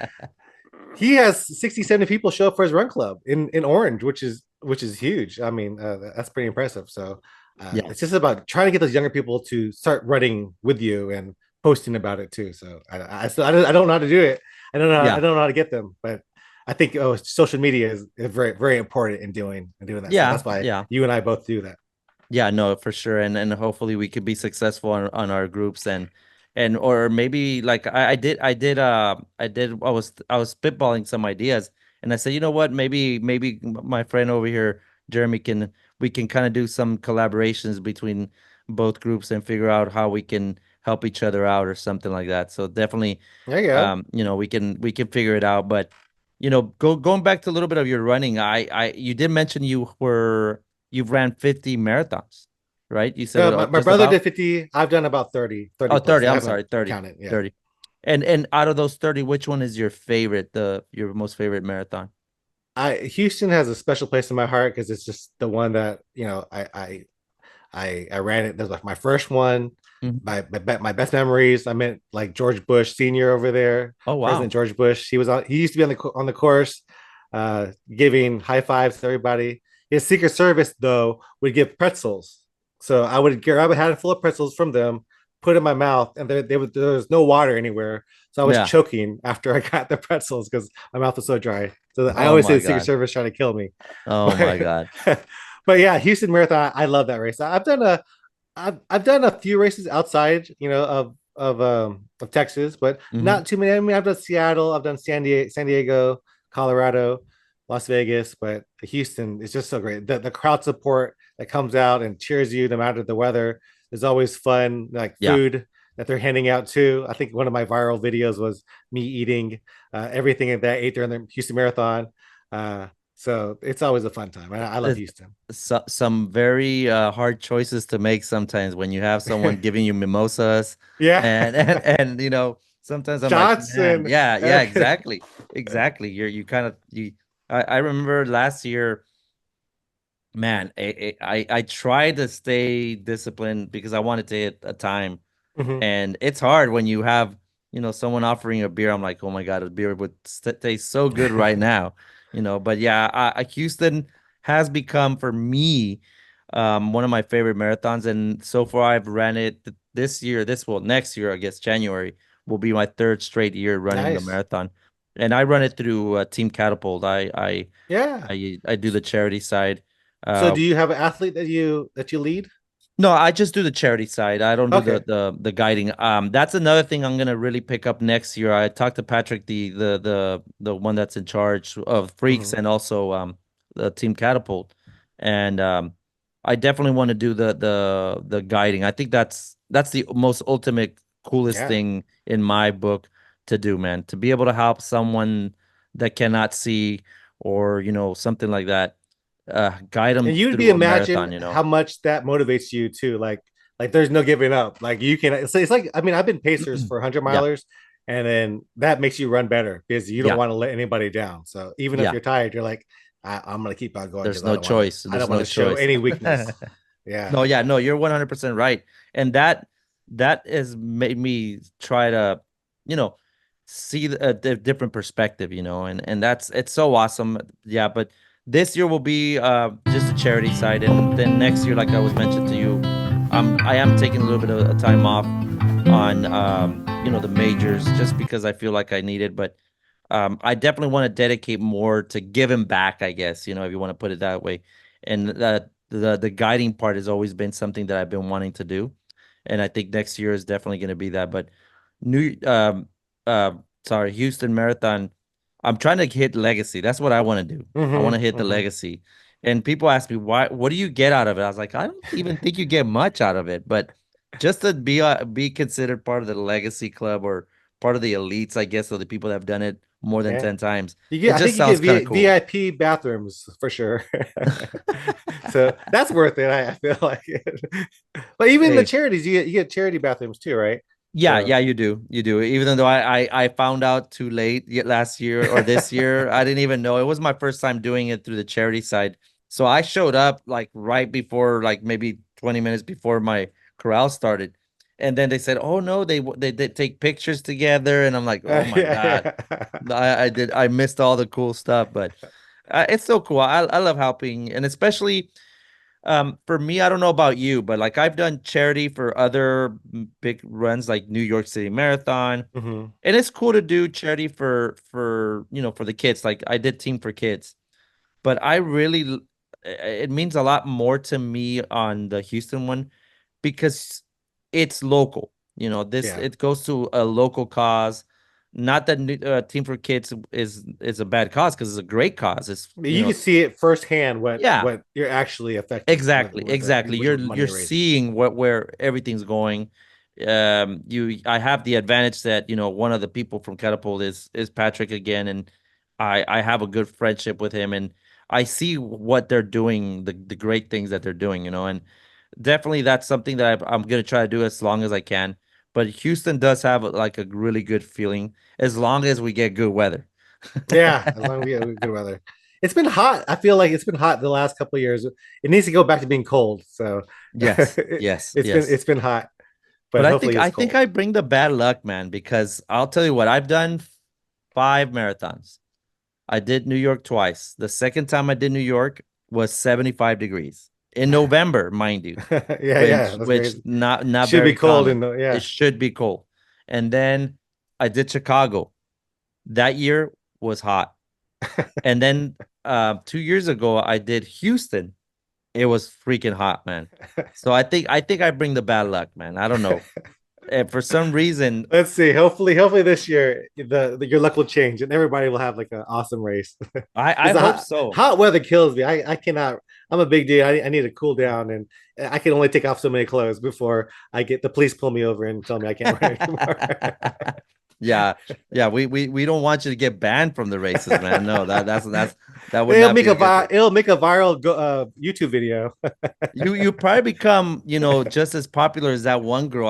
he has 60, 70 people show up for his run club in Orange, which is huge. I mean, that's pretty impressive. So it's just Yes. about trying to get those younger people to start running with you and posting about it too. So I don't know how to do it. I Yeah. don't know how to get them, but I think social media is very, very important in doing that. So Yeah. that's why Yeah. you and I both do that. Yeah, no, for sure. And hopefully we could be successful on our groups, and or maybe like I was spitballing some ideas, and I said, you know what, maybe my friend over here, Jeremy, we can kind of do some collaborations between both groups and figure out how we can help each other out or something like that. So definitely, There you go. we can figure it out. But going back to a little bit of your running, you did mention you've ran 50 marathons, right? You said My just brother did about. 50. I've done about 30 Oh, plus. 30. I I'm haven't sorry, 30. counted. Yeah. 30. And out of those 30, which one is your favorite, your most favorite marathon? Houston has a special place in my heart because it's just the one that I ran it. That was like my first one. Mhm. My best memories. I met like George Bush Senior over there, Oh, wow. President George Bush. He used to be on the course, giving high fives to everybody. His Secret Service though would give pretzels, so I would grab a handful of pretzels from them, put it in my mouth, and there was no water anywhere, so I was Yeah. choking after I got the pretzels because my mouth was so dry. So I Oh always say my the Secret God. Service trying to kill me, Oh my but God. but yeah, Houston Marathon. I love that race. I've done a few races outside, of Texas, but Hmm. not too many. I mean, I've done Seattle, I've done San Diego, Colorado, Las Vegas, but Houston is just so great. The crowd support that comes out and cheers you no matter the weather is always fun. Like Yeah. food that they're handing out too. I think one of my viral videos was me eating everything that I ate during the Houston Marathon. Uh, so it's always a fun time. I love It's Houston. some very hard choices to make sometimes when you have someone giving you mimosas Yeah. and sometimes I'm like, Shots man, and yeah, yeah, exactly. Exactly. You kind of you I remember last year, man, I tried to stay disciplined because I wanted to hit a time. Mhm. And it's hard when you have, someone offering you a beer. I'm like, oh my God, a beer would taste so good right now, But yeah, Houston has become for me one of my favorite marathons. And so far, I've ran it this year. Next year, I guess January will be my third straight year running the Nice. marathon. And I run Nice. it through Team Catapult. Yeah. I do the charity side. So Uh, do you have an athlete that you lead? No, I just do the charity side. I don't do Okay. the guiding. That's another thing I'm gonna really pick up next year. I talked to Patrick, the one that's in charge of Freaks Hmm. and also the Team Catapult, and I definitely want to do the guiding. I think that's the most ultimate coolest Yeah. thing in my book to do, man. To be able to help someone that cannot see or something like that, guide them And you'd be through a marathon. imagine how much that motivates you too. Like there's no giving up. Like you can. It's like I mean I've been pacers for 100 Yeah, milers, and then that makes you run better because you don't yeah, want to let anybody down. So even if yeah. you're tired, you're like, I'm gonna keep on going There's because I no don't want to. choice. I don't There's want no to show choice. any weakness. Yeah. No, yeah, no, you're 100% right. And that has made me try to, you know, see the different perspective, and that's it's so awesome. Yeah, but this year will be just a charity side, and then next year, like I was mentioned to you, I am taking a little bit of a time off on the majors just because I feel like I need it, but I definitely want to dedicate more to giving back, I guess, if you want to put it that way. And the guiding part has always been something that I've been wanting to do. And I think next year is definitely going to be that. But New uh sorry, Houston Marathon, I'm trying to hit legacy. That's what I want to do. I want to hit the Hmm. legacy. And people ask me what do you get out of it? I was like, I don't even think you get much out of it, but just to be considered part of the legacy club or part of the elites, I guess, of the people that have done it more than Yeah. 10 times. You It get. I think just you get sounds kind of cool. VIP bathrooms for sure. So that's worth it. I feel like it. But even the Hey, charities, you get charity bathrooms too, right? yeah, So yeah, you do. You do. Even though I found out too late yet last year or this year, I didn't even know. It was my first time doing it through the charity side. So I showed up like right before, like maybe 20 minutes before my corral started. And then they said, "Oh no, they did take pictures together." And I'm like, "Oh my yeah, God. yeah. I missed all the cool stuff, but it's so cool. I love helping, and especially for me, I don't know about you, but like I've done charity for other big runs like New York City Marathon, Hmm. and it's cool to do charity for the kids. Like I did Team for Kids, but it means a lot more to me on the Houston one because it's local. This Yeah. it goes to a local cause. Not that Team for Kids is a bad cause because it's a great cause. It's You can see it firsthand what yeah, what you're actually affecting exactly, with the exactly. which money You're you're raising. seeing where everything's going. I have the advantage that one of the people from Catapult is Patrick again, and I have a good friendship with him, and I see what they're doing, the great things that they're doing, and definitely that's something that I'm gonna try to do as long as I can. But Houston does have like a really good feeling as long as we get good weather. Yeah, as long as we get good weather. It's been hot. I feel like it's been hot the last couple of years. It needs to go back to being cold. So Yes, yes, it's been yes. it's been hot, but But I hopefully think it's I think cold. I bring the bad luck, man, because I'll tell you what, I've done 5 marathons. I did New York twice. The second time I did New York was 75 degrees in November, mind you, Yeah, which yeah, that's which crazy. not Should be very cold common. in the It yeah. should be cold. And then I did Chicago. That year was hot. And then 2 years ago I did Houston. It was freaking hot, man. So I think I bring the bad luck, man. I don't know. For some reason, Let's see. Hopefully this year your luck will change and everybody will have like an awesome race. I Because the hope so. hot weather kills me. I cannot. I'm a big dude. I need to cool down, and I can only take off so many clothes before I get the police pull me over and tell me I can't run anymore. Yeah, yeah. We don't want you to get banned from the races, man. No, that would it'll not make be a good thing. it'll make a viral YouTube video. You probably become, just as popular as that one girl,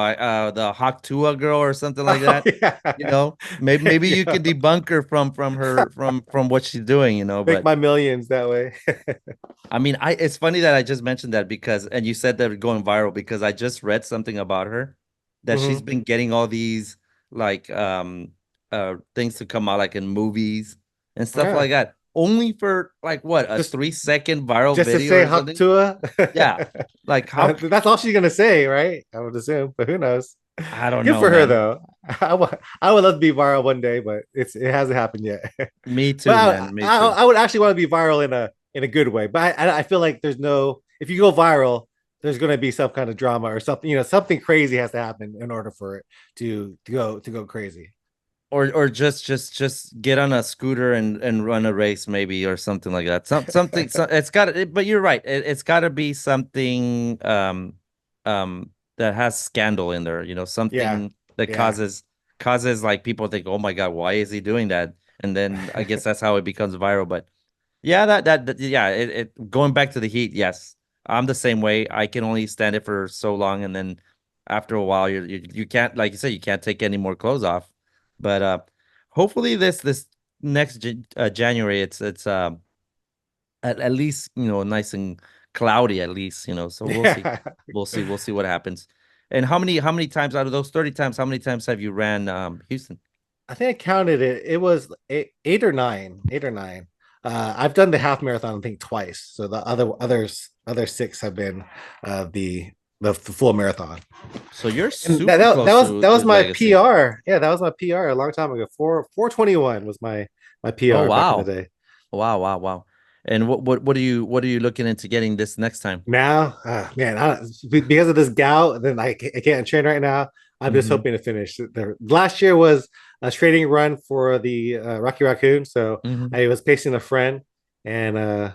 the Hawk Tuah girl or something like Oh that. yeah, Maybe you yeah. could debunk her from her from what she's doing, Make but my millions that way. I mean, it's funny that I just mentioned that because, and you said that going viral because I just read something about her that she's Hmm. been getting all these like things to come out like in movies and stuff Yeah, like that, only for like what, a just 3-second viral just to video say or something. Haktua. Yeah, like how That's all she's gonna say, right? I would assume, but who knows? I don't Good know, for her man. though. I would love to be viral one day, but it hasn't happened yet. Me But too, man. Me too. I would actually want to be viral in a good way. But I feel like there's no if you go viral, there's going to be some kind of drama or something. Something crazy has to happen in order for it to go crazy. Or just get on a scooter and run a race maybe or something like that. It's got but you're right. It's got to be something that has scandal in there, Yeah, something that yeah. causes like people think, "Oh my God, why is he doing that?" And then I guess that's how it becomes viral. But yeah, yeah, going back to the heat, yes. I'm the same way. I can only stand it for so long, and then after a while you can't, like you said, you can't take any more clothes off. But hopefully this next January it's at least, nice and cloudy at least, so we'll see. Yeah. We'll see what happens. And how many times out of those 30 times, how many times have you ran Houston? I think I counted it. It was eight or nine, 8 or 9. I've done the half marathon, I think, twice. So the other six have been the full marathon. So you're And that super that, that close was to that was my legacy. PR. Yeah, that was my PR a long time ago. 421 was my Oh PR back in the wow. day. Wow, wow, wow. And what are you looking into getting this next time? Now, man, because of this gout, then I can't train right now. I'm just Mm-hmm. hoping to finish. Last year was a training run for the Rocky Raccoon, so Mm-hmm. I was pacing a friend, and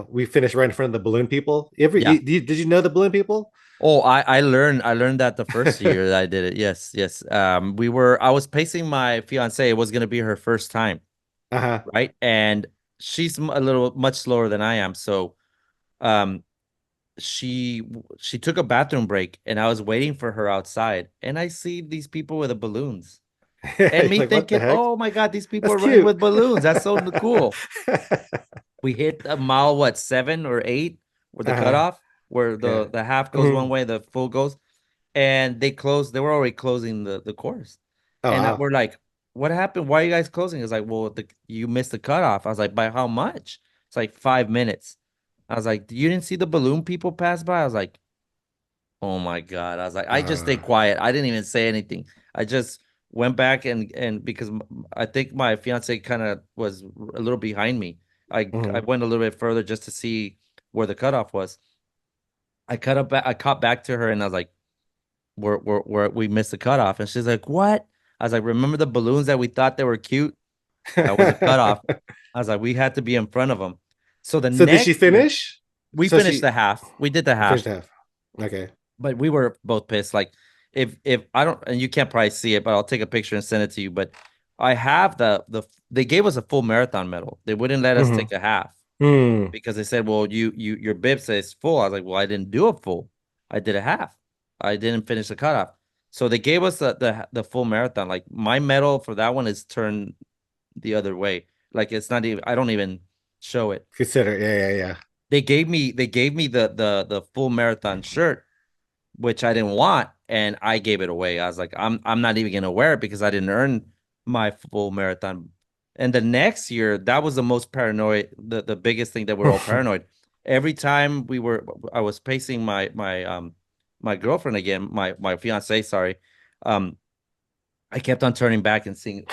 we finished right in front of the balloon people. Yeah. Did you know the balloon people? Oh, I learned that the first year that I did it. Yes, yes. I was pacing my fiance. It was gonna be her first time, Uh-huh. right? And she's a little much slower than I am. So, um, she she took a bathroom break, and I was waiting for her outside, and I see these people with the balloons, and me Like, what the thinking, heck? oh my God, these people That's are running cute. with balloons. That's so cool. We hit a mile, what, 7 or 8, where the Uh-huh. cutoff, where Yeah. the half goes one Mhm. way, the full goes, and they were already closing the course, Oh and wow. we're like, what happened? Why are you guys closing? It's like, well, you missed the cutoff. I was like, by how much? It's like 5 minutes. I was like, you didn't see the balloon people pass by? I was like, oh my God. I was like, I just stayed Uh, quiet. I didn't even say anything. I just went back and because I think my fiance kind of was a little behind me. I mhm. went a little bit further just to see where the cutoff was. I caught back to her and I was like, we missed the cutoff. And she's like, what? I was like, remember the balloons that we thought they were cute? That was a cutoff. I was like, we had to be in front of them. So the So did she next year, finish? we So finished she the half. We did the finished half, half. Okay. but we were both pissed. Like, if I don't, and you can't probably see it, but I'll take a picture and send it to you. But I have they gave us a full marathon medal. They wouldn't let us Hmm. take a half Hmm. because they said, well, your bib says full. I was like, well, I didn't do a full. I did a half. I didn't finish the cutoff. So they gave us the full marathon. Like my medal for that one is turned the other way. Like it's not even, I don't even show it. Consider. Yeah, yeah, yeah. They gave me the full marathon shirt, which I didn't want, and I gave it away. I was like, I'm not even gonna wear it because I didn't earn my full marathon. And the next year, that was the most paranoid, the biggest thing that we're all paranoid. Every time I was pacing my girlfriend again, my fiance, sorry. Um, I kept on turning back and seeing,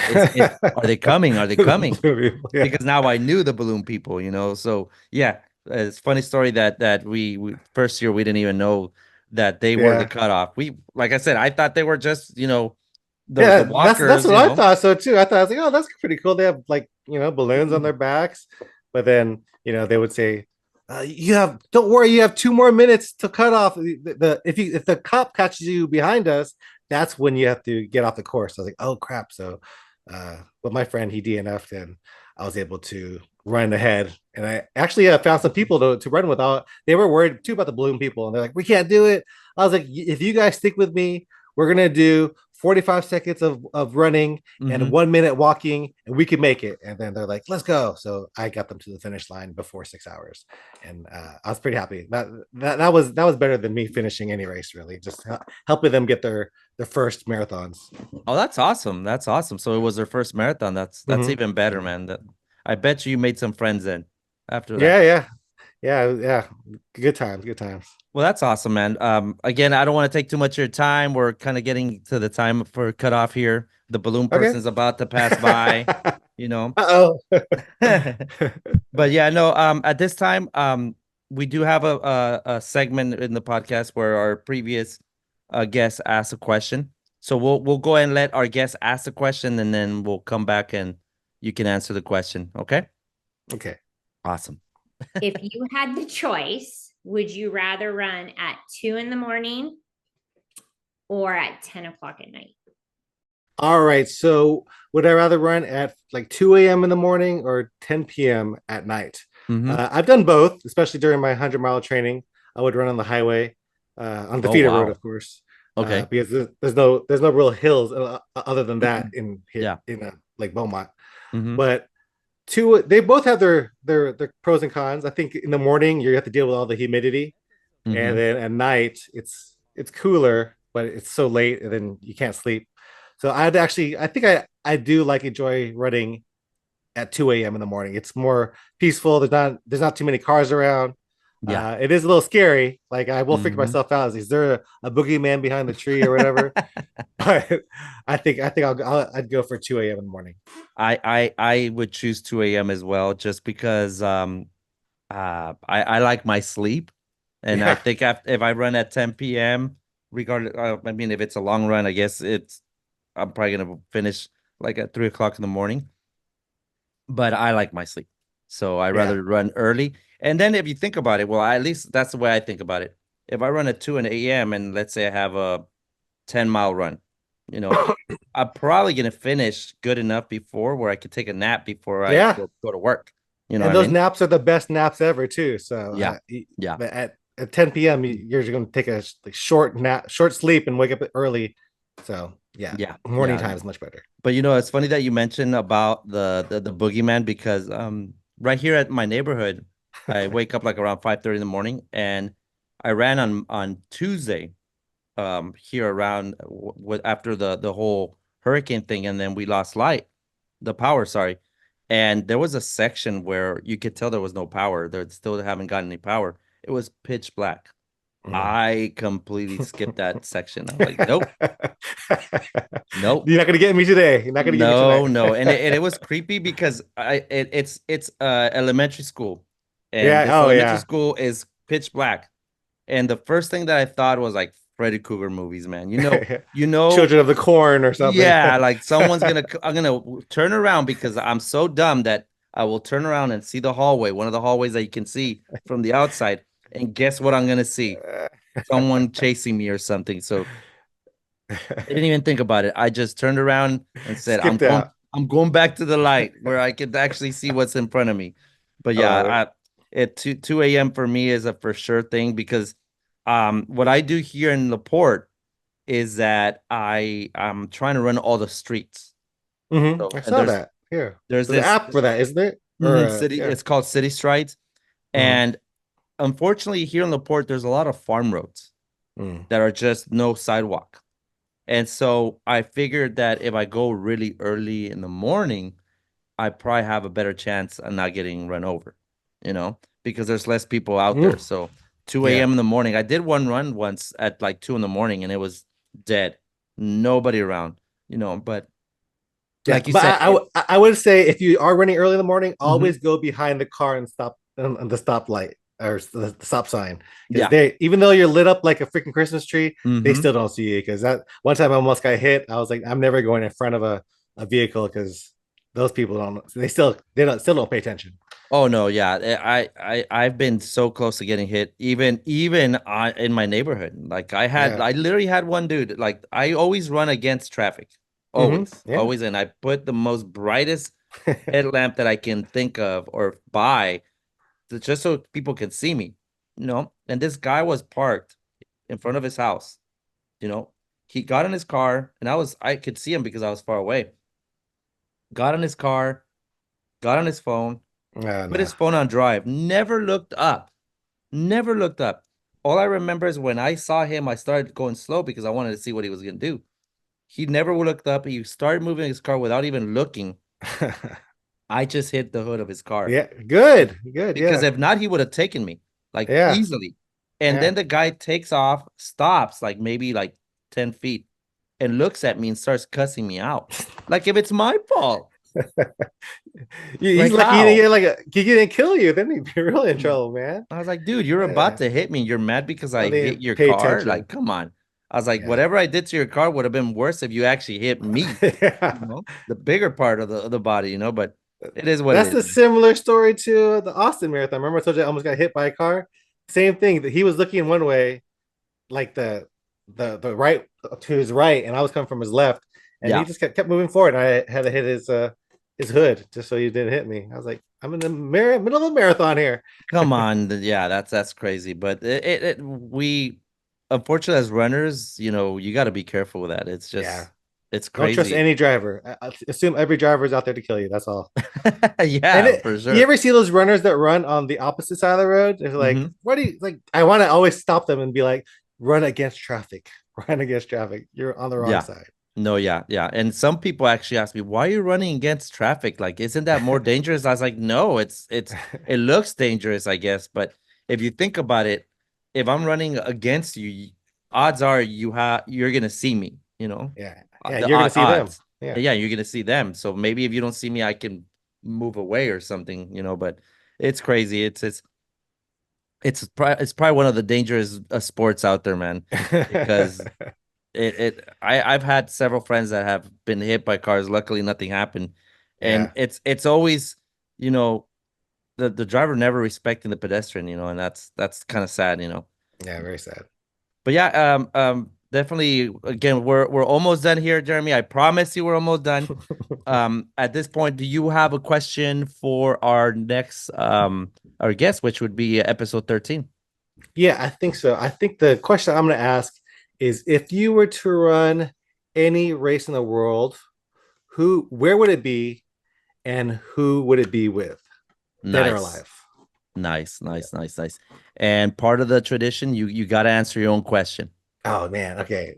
are they coming? Are they coming? Yeah. Because now I knew the balloon people, So yeah, it's a funny story that we first year we didn't even know that they were the Yeah. cutoff. We, like I said, I thought they were just, the Yeah, that's walkers, what I thought so too. I was like, oh, that's pretty cool. They have, like, balloons on their backs, but then they would say, don't worry, you have 2 more minutes to cut off. If the cop catches you behind us, that's when you have to get off the course. I was like, oh crap. So, but my friend, he DNF'd, and I was able to run ahead. And I actually found some people to run without. They were worried too about the balloon people, and they're like, we can't do it. I was like, if you guys stick with me, we're gonna do 45 seconds of running and hmm 1 minute walking, and we can make it. And then they're like, let's go. So I got them to the finish line before 6 hours. And I was pretty happy. That was better than me finishing any race, really. Just helping them get their first marathons. Oh, that's awesome. That's awesome. So it was their first marathon. That's Hmm. even better, man. I bet you made some friends then after that. Yeah, yeah, yeah. Good times, good times. Well, that's awesome, man. Again, I don't want to take too much of your time. We're kind of getting to the time for cutoff here. The balloon Okay. person's about to pass by, you know. Uh-oh. But yeah, no, at this time, we do have a segment in the podcast where our previous guest asks a question. So we'll go ahead and let our guest ask the question, and then we'll come back and you can answer the question. Okay. Okay. Awesome. If you had the choice, would you rather run at 2 in the morning or at 10 o'clock at night? All right. So would I rather run at like 2 a.m. in the morning or 10 p.m. at night? I've done both, especially during my 100-mile training. I would run on the highway, on the Oh, feeder road, wow. of course, Okay. because there's no real hills other than that in here Yeah. in like Beaumont. Mm-hmm. But they both have their pros and cons. I think in the morning you have to deal with all the humidity, Mm-hmm. and then at night it's cooler, but it's so late and then you can't sleep. So I think I do like enjoy running at 2 a.m. in the morning. It's more peaceful. There's not too many cars around. Yeah. It is a little scary. Like I will freak Mm-hmm. myself out. Is there a boogeyman behind the tree or whatever? But I think I'd go for 2 a.m. in the morning. I would choose 2 a.m. as well, just because I like my sleep, and I Yeah. think if I run at 10 p.m., regardless, I mean, if it's a long run, I guess I'm probably gonna finish like at 3 o'clock in the morning. But I like my sleep, so I Yeah. rather run early. And then if you think about it, well, at least that's the way I think about it. If I run at 2 a.m. and let's say I have a 10-mile run, you know, I'm probably gonna finish good enough before where I could take a nap before I Yeah. go to work. You know what And I those mean? naps are the best naps ever too. So Yeah. Yeah. but at 10 p.m. you're going to take a like, short sleep and wake up early. So yeah, Yeah. morning Yeah. time is much better. But it's funny that you mentioned about the boogeyman, because right here at my neighborhood, I wake up like around 5:30 in the morning, and I ran on Tuesday here around after the whole hurricane thing, and then we lost the power, sorry. And there was a section where you could tell there was no power. They still haven't gotten any power. It was pitch black. Mm. I completely skipped that section. I'm like, nope, nope. You're not going to get me today. You're not going to get me tonight. No, no. And it was creepy because it's elementary school, and Yeah. this Oh elementary yeah. school is pitch black. And the first thing that I thought was like Freddy Krueger movies, man. You know, Children of the Corn or something. yeah, like I'm gonna turn around because I'm so dumb that I will turn around and see the hallway, one of the hallways that you can see from the outside, and guess what I'm gonna see? Someone chasing me or something. So I didn't even think about it. I just turned around and said, Skipped out. I'm going back to the light where I could actually see what's in front of me." But I yeah, love it. at 2 a.m. for me is a for sure thing, because what I do here in Laporte is that I'm trying to run all the streets. So, I and saw that. Here. there's There's an this app for that, isn't it? Or city, yeah. it's called City Strides. Mhm. And unfortunately here in Laporte, there's a lot of farm roads Mm. that are just no sidewalk. And so I figured that if I go really early in the morning, I probably have a better chance of not getting run over, because there's less people out there. Mm. So 2 Yeah. a.m. in the morning, I did one run once at like 2 in the morning, and it was dead. Nobody around, but Yeah, like you but said, I would say if you are running early in the morning, Mhm. always go behind the car and stop on the stoplight or the stop sign, because Yeah. they, even though you're lit up like a freaking Christmas tree, they Hmm. still don't see you. Because that one time I almost got hit. I was like, I'm never going in front of a vehicle because those people don't. They still don't pay attention. Oh no, yeah. I've been so close to getting hit, even in my neighborhood. Like Yeah. I literally had one dude. Like I always run against traffic, always, Yeah. always, and I put the most brightest headlamp that I can think of or buy, just so people can see me. And this guy was parked in front of his house. You know, he got in his car, and I could see him because I was far away. Got in his car, got on his phone, put No. his phone on drive, never looked up, never looked up. All I remember is when I saw him, I started going slow because I wanted to see what he was going to do. He never looked up. He started moving his car without even looking. I just hit the hood of his car. Yeah. Good. Good. Because Yeah. if not, he would have taken me like Yeah. easily. And Yeah. then the guy takes off, stops like maybe like 10 feet, and looks at me and starts cussing me out. Like if it's my fault. He's Like lucky he didn't how? get like he didn't kill you. Then he'd be really in Mm. trouble, man. I was like, dude, you're about Yeah. to hit me. You're mad because Well, I they hit didn't your pay car? Like, attention. come on. I was like, Yeah. whatever I did to your car would have been worse if you actually hit me, Yeah. the bigger part of the body, but it is what it That's is. the similar story to the Austin Marathon. Remember I told you I almost got hit by a car? Same thing. That he was looking one way, like the right to his right, and I was coming from his left, and he Yeah. just kept moving forward. And I had to hit his hood just so he didn't hit me. I was like, I'm in the middle of a marathon here. Come on. Yeah, that's crazy. But we unfortunately as runners, you got to be careful with that. It's Yeah. just it's Don't trust crazy. any driver. I assume every driver is out there to kill you. That's all. And Yeah, for you sure. ever see those runners that run on the opposite side of the road? They're like, Hmm. what do you like? I want to always stop them and be like, run against traffic. Run against traffic. You're on the wrong Yeah. side. No, yeah, yeah. And some people actually ask me, why are you running against traffic? Like, isn't that more dangerous? I was like, no, it looks dangerous, I guess. But if you think about it, if I'm running against you, odds are you're gonna see me, Yeah. Yeah. the You're gonna see them. odds. Yeah. Yeah, you're gonna see them. So maybe if you don't see me, I can move away or something, but it's crazy. It's probably one of the dangerous sports out there, man, because I've had several friends that have been hit by cars. Luckily, nothing happened. And Yeah. it's always, you know, the driver never respecting the pedestrian, and that's kind of sad. Yeah. Very sad. But yeah, definitely again, we're almost done here, Jeremy. I promise you we're almost done. At this point, do you have a question for our next our guest, which would be episode 13? Yeah, I think so. I think the question I'm going to ask is if you were to run any race in the world, where would it be and who would it be with, dead or Nice. alive? Nice, nice, nice, nice. And part of the tradition, you got to answer your own question. Oh man, okay.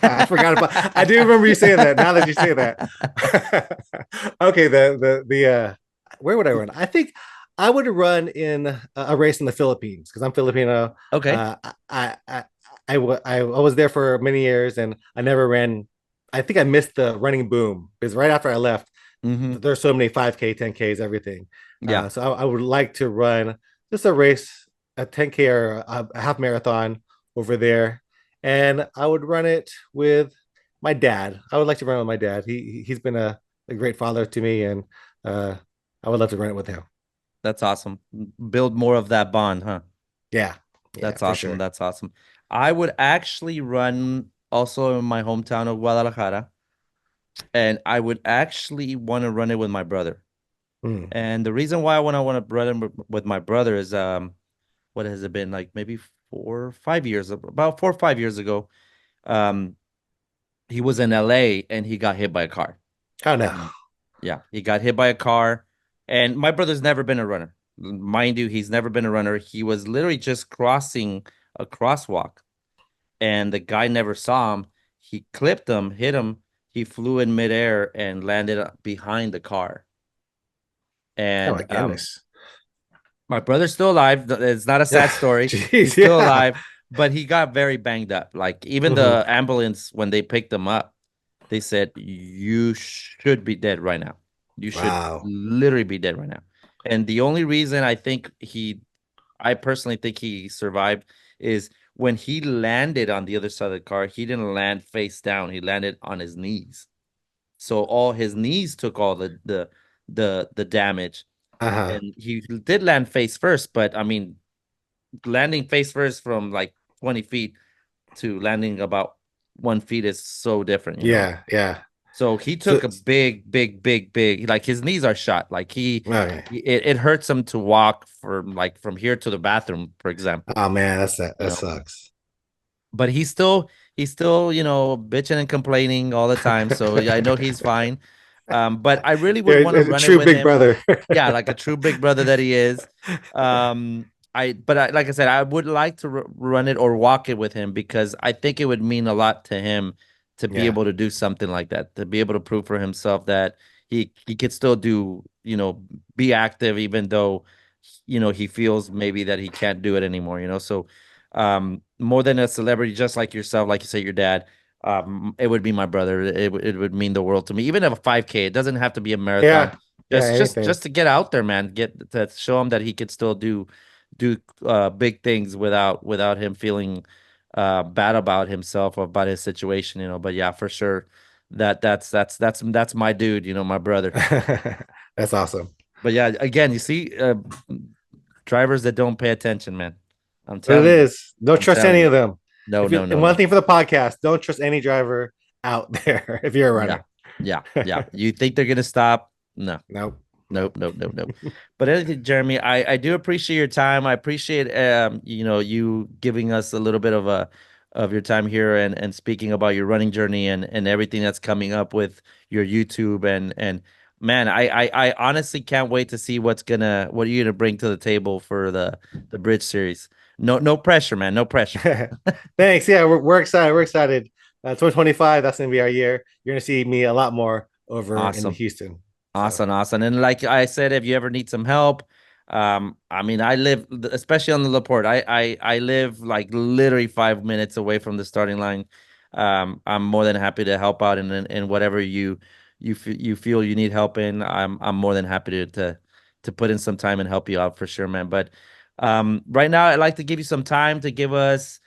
I forgot about I do remember you saying that now that you say that. Okay, the where would I run? I think I would run in a race in the Philippines because I'm Filipino. Okay. Uh I was there for many years and I never ran. I think I missed the running boom because right after I left, Mm-hmm. there's so many 5K, 10Ks, everything. Yeah, So I would like to run just a race, a 10K or a half marathon over there, and I would run it with my dad. I would like to run with my dad. He's been a great father to me, and uh, I would love to run it with him. that's awesome. Build more of that bond, huh? Yeah, yeah, That's for awesome. sure. That's awesome. I would actually run also in my hometown of Guadalajara, and I would actually want to run it with my brother. Mm. And the reason why I want to run it with my brother is what has it been like maybe 4 or 5 years, about 4 or 5 years ago. Um, he was in LA and he got hit by a car. Oh no. Yeah, he got hit by a car, and my brother's never been a runner. Mind you, he's never been a runner. He was literally just crossing a crosswalk, and the guy never saw him. He clipped him, hit him. He flew in midair and landed behind the car. Oh my And goodness. my brother's still alive. It's not a sad story. He's Jeez, still yeah. alive, but he got very banged up. Like even Mhm. the ambulance, when they picked him up, they said, you should be dead right now. You should Wow. literally be dead right now. And the only reason I personally think he survived is when he landed on the other side of the car, he didn't land face down. He landed on his knees. So all his knees took all the damage. Uh-huh. And he did land face first, but I mean, landing face first from like 20 feet to landing about 1 feet is so different. Yeah, yeah. So he took So a big, big, big, big, like his knees are shot. Like okay. it hurts him to walk from here to the bathroom, for example. Oh man, that You know, sucks. but he's still, bitching and complaining all the time. So yeah, I know he's fine. But I really would want to A run it true with big him. brother. Yeah, like a true big brother that he is. Like I said, I would like to run it or walk it with him because I think it would mean a lot to him to be Yeah. able to do something like that, to be able to prove for himself that he could still do, be active even though, he feels maybe that he can't do it anymore. So, more than a celebrity, just like yourself, like you say, your dad. it would be my brother. It would mean the world to me. Even if a 5K, it doesn't have to be a marathon. Yeah, anything. Just to get out there, man. Get to show him that he could still do big things without him feeling bad about himself or about his situation, you know. But yeah, for sure, that's my dude, you know, my brother. That's awesome. But yeah, again, you see, drivers that don't pay attention, man. I'm But it telling you. is. Don't I'm trust telling any you. of them. No, If you no, and no, one no. thing for the podcast, don't trust any driver out there if you're a Yeah, runner. yeah. You think they're gonna stop? No. Nope. Nope. But anything, Jeremy, I do appreciate your time. I appreciate you know, you giving us a little bit of your time here and speaking about your running journey and everything that's coming up with your YouTube and man, I honestly can't wait to see what you're gonna bring to the table for the Bridge series. No pressure, man. No pressure. Thanks. Yeah, we're excited. We're excited. 2025, that's gonna be our year. You're gonna see me a lot more over in Awesome. Houston. So Awesome. And like I said, if you ever need some help, I mean, I live, especially on the Laporte, I live like literally 5 minutes away from the starting line. I'm more than happy to help out in whatever you feel you need help in. I'm more than happy to put in some time and help you out for sure, man. But right now, I'd like to give you some time to give us,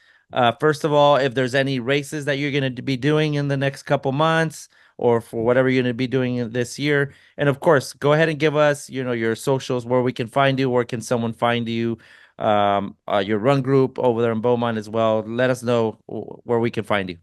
first of all, if there's any races that you're going to be doing in the next couple months or for whatever you're going to be doing this year. And of course, go ahead and give us, you know, your socials, where we can find you, where can someone find you, your run group over there in Beaumont as well. Let us know where we can find you.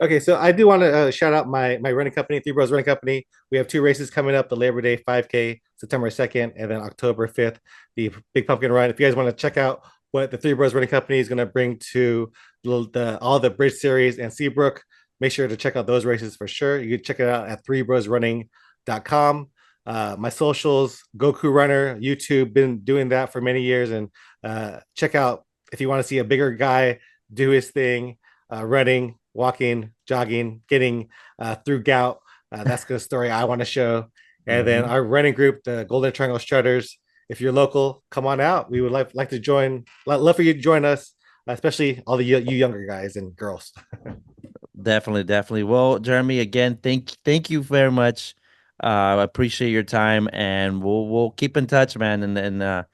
okay, so I do want to shout out my running company, Three Bros Running Company. We have two races coming up: the Labor Day 5K, September 2nd, and then October 5th, the Big Pumpkin Run. If you guys want to check out what the Three Bros Running Company is going to bring to all the Bridge Series and Seabrook, make sure to check out those races for sure. You can check it out at threebrosrunning.com. My socials, GokuRunner, YouTube, been doing that for many years, and check out if you want to see a bigger guy do his thing, running, walking, jogging, getting through gout. That's the story I want to show. And then our running group, the Golden Triangle Strutters. If you're local, come on out. We would like to join. Love for you to join us, especially all the you younger guys and girls. Definitely. Well, Jeremy, again, thank you very much. I appreciate your time, and we'll keep in touch, man. And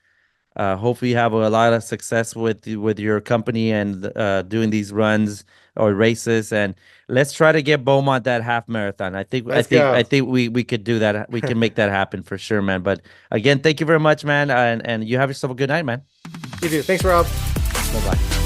hopefully you have a lot of success with your company and doing these runs or races. And let's try to get Beaumont that half marathon. Let's go. We could do that. We can make that happen for sure, man. But again, thank you very much, man. And you have yourself a good night, man. You too. Thanks, Rob. Bye bye.